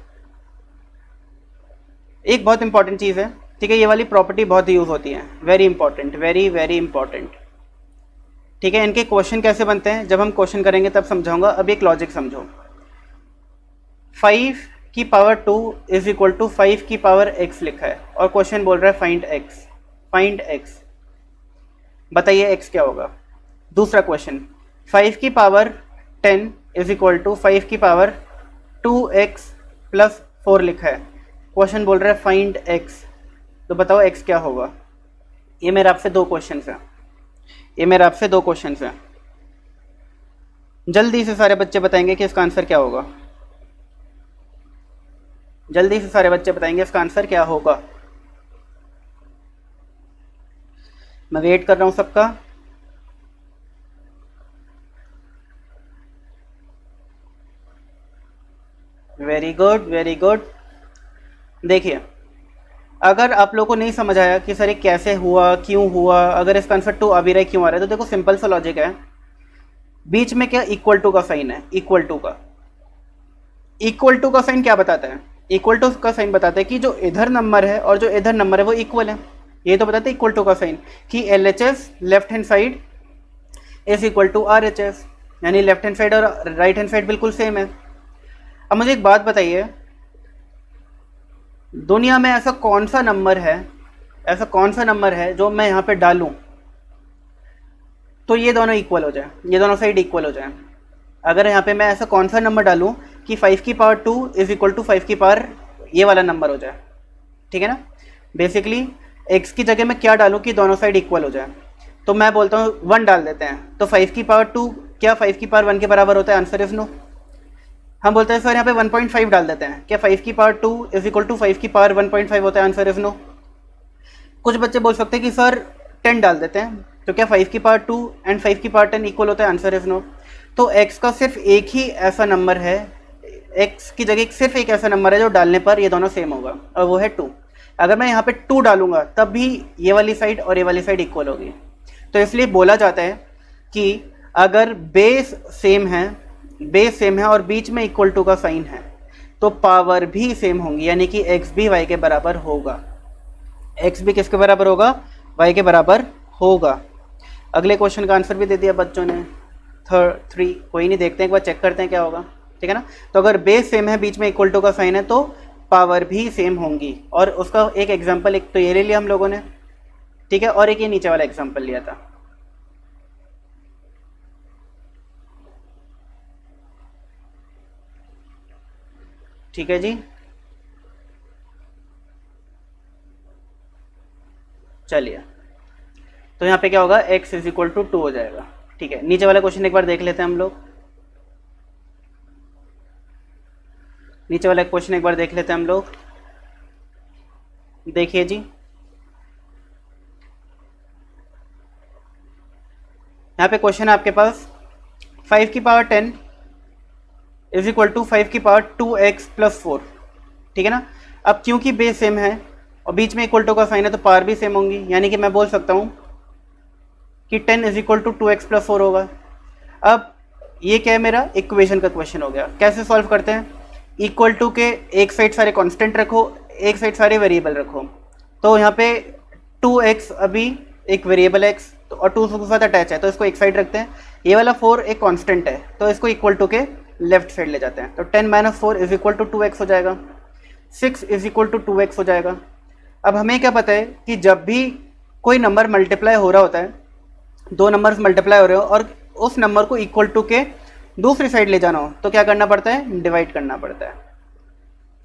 एक बहुत इंपॉर्टेंट चीज़ है, ठीक है, ये वाली प्रॉपर्टी बहुत यूज़ होती है, very important, very very important, ठीक है। इनके क्वेश्चन कैसे बनते हैं जब हम क्वेश्चन करेंगे तब समझाऊंगा, अब एक लॉजिक समझो। 5 की पावर 2 इज इक्वल टू 5 की पावर x लिखा है, और क्वेश्चन बोल रहा है फाइंड x, फाइंड x, बताइए x क्या होगा। दूसरा क्वेश्चन 5 की पावर 10 इज इक्वल टू 5 की पावर 2x प्लस 4 लिखा है, क्वेश्चन बोल रहा है फाइंड x, तो बताओ x क्या होगा। ये मेरे आपसे दो क्वेश्चन हैं, ये मेरे आपसे दो क्वेश्चन हैं, जल्दी से सारे बच्चे बताएंगे कि इसका आंसर क्या होगा, जल्दी से सारे बच्चे बताएंगे इसका आंसर क्या होगा। मैं वेट कर रहा हूं सबका। Very good, very good. देखिए, अगर आप लोगों को नहीं समझ आया कि सर ये कैसे हुआ, क्यों हुआ, अगर इसका आंसर 2 आ भी रहा है, क्यों आ रहा है, तो देखो सिंपल सा लॉजिक है, बीच में क्या इक्वल टू का साइन है, इक्वल टू का साइन क्या बताता है, इक्वल टू का साइन बताता है कि जो इधर नंबर है और जो इधर नंबर है वो इक्वल है, ये तो बताता है इक्वल टू का साइन, कि LHS left hand side is equal to RHS, यानी लेफ्ट हैंड साइड और राइट हैंड साइड बिल्कुल सेम है। अब मुझे एक बात बताइए, दुनिया में ऐसा कौन सा नंबर है जो मैं यहाँ पे डालूं तो ये दोनों इक्वल हो जाए, ये दोनों साइड इक्वल हो जाए। अगर यहाँ पे मैं ऐसा कौन सा नंबर डालूं कि 5 की पावर 2 इज इक्वल टू 5 की पावर ये वाला नंबर हो जाए, ठीक है ना। बेसिकली x की जगह मैं क्या डालूं कि दोनों साइड इक्वल हो जाए, तो मैं बोलता हूँ 1 डाल देते हैं, तो 5 की पावर 2 क्या 5 की पावर 1 के बराबर होता है, आंसर इज नो। हम बोलते हैं सर यहाँ पे 1.5 डाल देते हैं, क्या 5 की पावर 2 इज इक्वल टू 5 की पावर 1.5 होता है, आंसर इज नो। कुछ बच्चे बोल सकते हैं कि सर 10 डाल देते हैं, तो क्या 5 की पावर 2 एंड 5 की पावर 10 इक्वल होता है, आंसर इज नो। तो x का सिर्फ एक ही ऐसा नंबर है, x की जगह सिर्फ एक ऐसा नंबर है जो डालने पर ये दोनों सेम होगा, और वो है 2। अगर मैं यहाँ पे 2 डालूंगा तब भी ये वाली साइड और ये वाली साइड इक्वल होगी। तो इसलिए बोला जाता है कि अगर बेस सेम है और बीच में इक्वल टू का साइन है तो पावर भी सेम होंगी, यानी कि x भी y के बराबर होगा, x भी किसके बराबर होगा, y के बराबर होगा। अगले क्वेश्चन का आंसर भी दे दिया बच्चों ने, 3, कोई नहीं, देखते हैं एक बार, चेक करते हैं क्या होगा, ठीक है ना। तो अगर बेस सेम है, बीच में इक्वल टू का साइन है, तो पावर भी सेम होंगी, और उसका एक एग्जांपल, एक तो ये ले लिया हम लोगों ने, ठीक है, और एक ये नीचे वाला एग्जांपल लिया था। ठीक है जी, चलिए, तो यहाँ पे क्या होगा, x इज इक्वल टू 2 हो जाएगा, ठीक है। नीचे वाला क्वेश्चन एक बार देख लेते हैं हम लोग, नीचे वाला क्वेश्चन एक बार देख लेते हैं हम लोग। देखिए जी, यहाँ पे क्वेश्चन है आपके पास 5 की पावर 10 इज इक्वल टू 5 की पावर 2x प्लस 4, ठीक है ना। अब क्योंकि बेस सेम है और बीच में इक्वल टू का साइन है तो पावर भी सेम होंगी, यानी कि मैं बोल सकता हूँ कि 10 is equal to 2x plus 4 होगा। अब ये क्या है, मेरा इक्वेशन का क्वेश्चन हो गया। कैसे सॉल्व करते हैं, इक्वल टू के एक साइड सारे कांस्टेंट रखो, एक साइड सारे वेरिएबल रखो। तो यहाँ पे 2x अभी एक वेरिएबल x तो और 2 के साथ अटैच है, तो इसको एक साइड रखते हैं। ये वाला 4 एक कांस्टेंट है, तो इसको इक्वल टू के लेफ्ट साइड ले जाते हैं। तो 10 - 4 इज इक्वल टू 2x हो जाएगा। 6 इज इक्वल टू 2x हो जाएगा। अब हमें क्या पता है कि जब भी कोई नंबर मल्टीप्लाई हो रहा होता है, दो नंबर्स मल्टीप्लाई हो रहे हो और उस नंबर को इक्वल टू के दूसरी साइड ले जाना हो तो क्या करना पड़ता है, डिवाइड करना पड़ता है।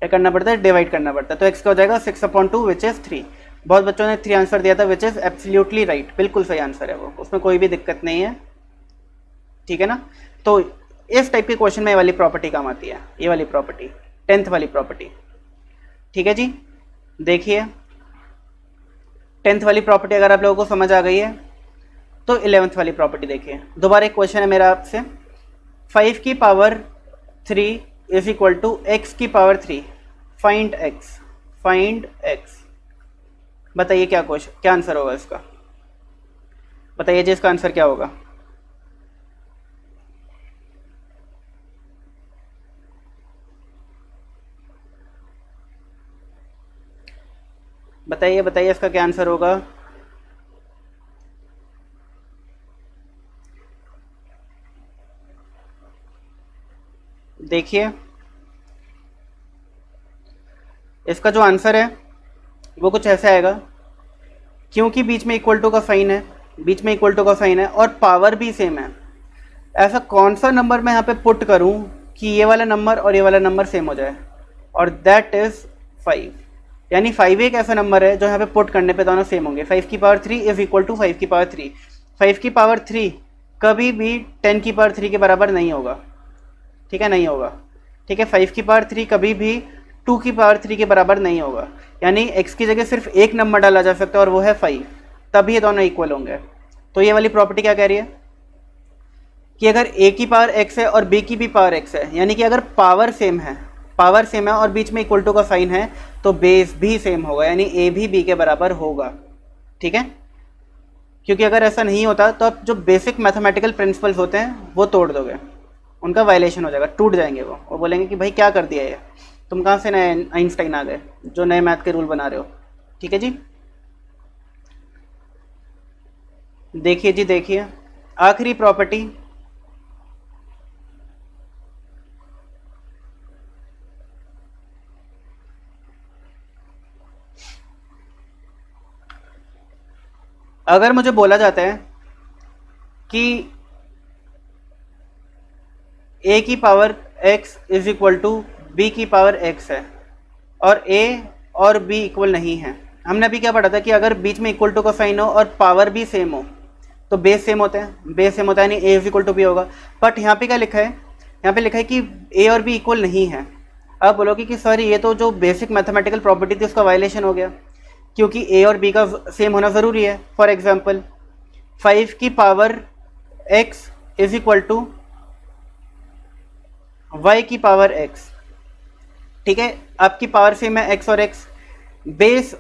क्या करना पड़ता है, डिवाइड करना पड़ता है। तो x क्या हो जाएगा 6/2 विच इज़ 3। बहुत बच्चों ने 3 आंसर दिया था विच इज़ एब्सोल्युटली राइट, बिल्कुल सही आंसर है वो, उसमें कोई भी दिक्कत नहीं है, ठीक है ना। तो इस टाइप के क्वेश्चन में ये वाली प्रॉपर्टी काम आती है, ये वाली प्रॉपर्टी 10th वाली प्रॉपर्टी, ठीक है जी। देखिए 10th वाली प्रॉपर्टी अगर आप लोगों को समझ आ गई है तो 11th वाली प्रॉपर्टी देखिए। दोबारा एक क्वेश्चन है मेरा आपसे, 5 की power 3 is equal to x की पावर 3, फाइंड x। बताइए क्या क्वेश्चन, क्या आंसर होगा इसका, बताइए जी इसका आंसर क्या होगा। बताइए बताइए इसका क्या आंसर होगा। देखिए इसका जो आंसर है वो कुछ ऐसे आएगा, क्योंकि बीच में इक्वल टू का साइन है, बीच में इक्वल टू का साइन है और पावर भी सेम है। ऐसा कौन सा नंबर मैं यहाँ पे पुट करूँ कि ये वाला नंबर और ये वाला नंबर सेम हो जाए, और दैट इज़ 5। यानी 5 एक ऐसा नंबर है जो यहाँ पे पुट करने पे दोनों सेम होंगे। 5 की पावर 3 इज इक्वल टू 5 की पावर 3। 5 की पावर 3 कभी भी 10 की पावर 3 के बराबर नहीं होगा, ठीक है, नहीं होगा, ठीक है। 5 की पावर 3 कभी भी 2 की पावर 3 के बराबर नहीं होगा, यानी x की जगह सिर्फ एक नंबर डाला जा सकता है और वो है 5, तभी ये दोनों इक्वल होंगे। तो ये वाली प्रॉपर्टी क्या कह रही है कि अगर a की पावर x है और b की भी पावर x है, यानी कि अगर पावर सेम है और बीच में इक्वल टू का साइन है तो बेस भी सेम होगा, यानी a भी b के बराबर होगा, ठीक है। क्योंकि अगर ऐसा नहीं होता तो आप जो बेसिक मैथमेटिकल प्रिंसिपल्स होते हैं वो तोड़ दोगे, उनका वायलेशन हो जाएगा, टूट जाएंगे वो बोलेंगे कि भाई क्या कर दिया ये, तुम कहाँ से नए आइंस्टाइन आ गए जो नए मैथ के रूल बना रहे हो, ठीक है जी। देखिए जी, देखिए आखिरी प्रॉपर्टी, अगर मुझे बोला जाता है कि a की power x is equal to b की पावर x है और a और b इक्वल नहीं है, हमने अभी क्या पढ़ा था कि अगर बीच में इक्वल टू का साइन हो और पावर भी सेम हो तो बेस सेम होता है, बेस सेम होता है यानी a is equal to b होगा। बट यहाँ पे क्या लिखा है, यहाँ पे लिखा है कि a और b इक्वल नहीं है। अब बोलोगे कि सर ये तो जो बेसिक मैथमेटिकल प्रॉपर्टी थी उसका वायलेशन हो गया, क्योंकि a और b का सेम होना ज़रूरी है। फॉर एग्जांपल 5 की power x is equal to y की पावर x, ठीक है। आपकी पावर सेम है x और x, बेस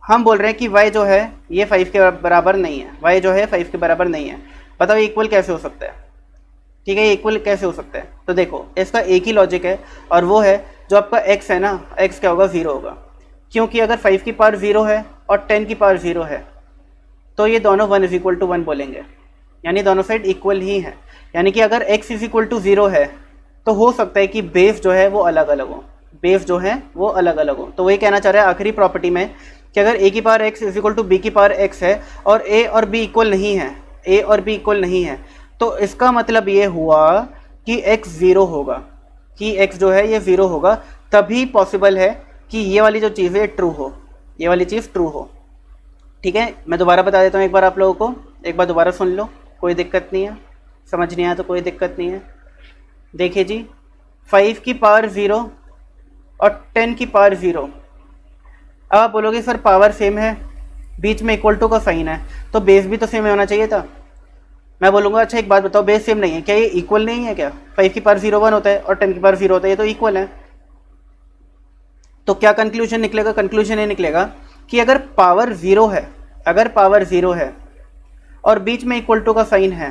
हम बोल रहे हैं कि y जो है ये 5 के बराबर नहीं है, y जो है 5 के बराबर नहीं है। बताओ इक्वल कैसे हो सकता है, ठीक है, इक्वल कैसे हो सकता है। तो देखो इसका एक ही लॉजिक है और वो है जो आपका x है ना, x क्या होगा, 0 होगा, क्योंकि अगर 5 की पावर 0 है और 10 की पावर 0 है तो ये दोनों 1 इज इक्वल टू 1 बोलेंगे, यानी दोनों साइड इक्वल ही है। यानी कि अगर x इज इक्वल टू 0 है तो हो सकता है कि बेस जो है वो अलग अलग हो, बेस जो है वो अलग अलग हो। तो वही कहना चाह रहा है आखिरी प्रॉपर्टी में कि अगर a की power x is equal to b की पावर x है और a और b इक्वल नहीं है, a और b इक्वल नहीं है, तो इसका मतलब ये हुआ कि x 0 होगा, कि x जो है ये 0 होगा, तभी पॉसिबल है कि ये वाली जो चीज़ है ट्रू हो, ये वाली चीज़ ट्रू हो, ठीक है। मैं दोबारा बता देता हूँ एक बार आप लोगों को, एक बार दोबारा सुन लो, कोई दिक्कत नहीं है, समझ नहीं आया तो कोई दिक्कत नहीं है। देखिए जी 5 की पावर 0 और 10 की पावर 0, अब आप बोलोगे सर पावर सेम है, बीच में इक्वल टू का साइन है, तो बेस भी तो सेम होना चाहिए था। मैं बोलूँगा अच्छा एक बात बताओ, बेस सेम नहीं है क्या, ये इक्वल नहीं है क्या। 5 की पावर 0 1 होता है और 10 की पावर 0 होता है, ये तो इक्वल है। तो क्या कंक्लूजन निकलेगा, कंक्लूजन ये निकलेगा कि अगर पावर 0 है, अगर पावर 0 है और बीच में इक्वल टू का साइन है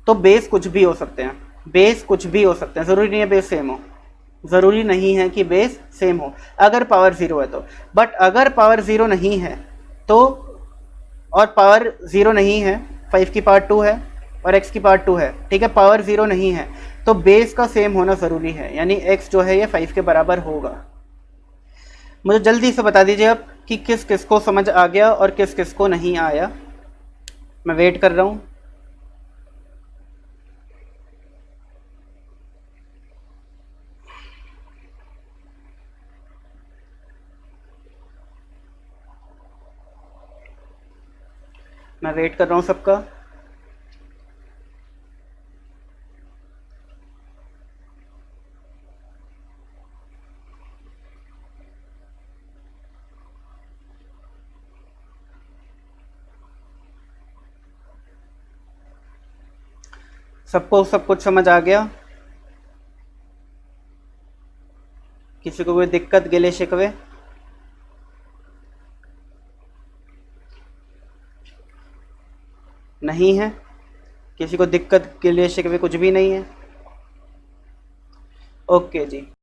तो बेस कुछ भी हो सकते हैं, बेस कुछ भी हो सकते हैं, ज़रूरी नहीं है बेस सेम हो, ज़रूरी नहीं है कि बेस सेम हो अगर पावर 0 है तो। बट अगर पावर 0 नहीं है तो, और पावर 0 नहीं है, 5 की पावर 2 है और x की पावर 2 है, ठीक है, पावर 0 नहीं है तो बेस का सेम होना ज़रूरी है, यानी x जो है ये 5 के बराबर होगा, मुझे जल्दी से बता दीजिए अब कि किस किस को समझ आ गया और किस किस को नहीं आया। मैं वेट कर रहा हूँ। मैं वेट कर रहा हूँ सबका। सबको सब कुछ समझ आ गया? किसी को कोई दिक्कत, गिले शिकवे? नहीं है? किसी को दिक्कत, गिले शिकवे कुछ भी नहीं है? ओके जी।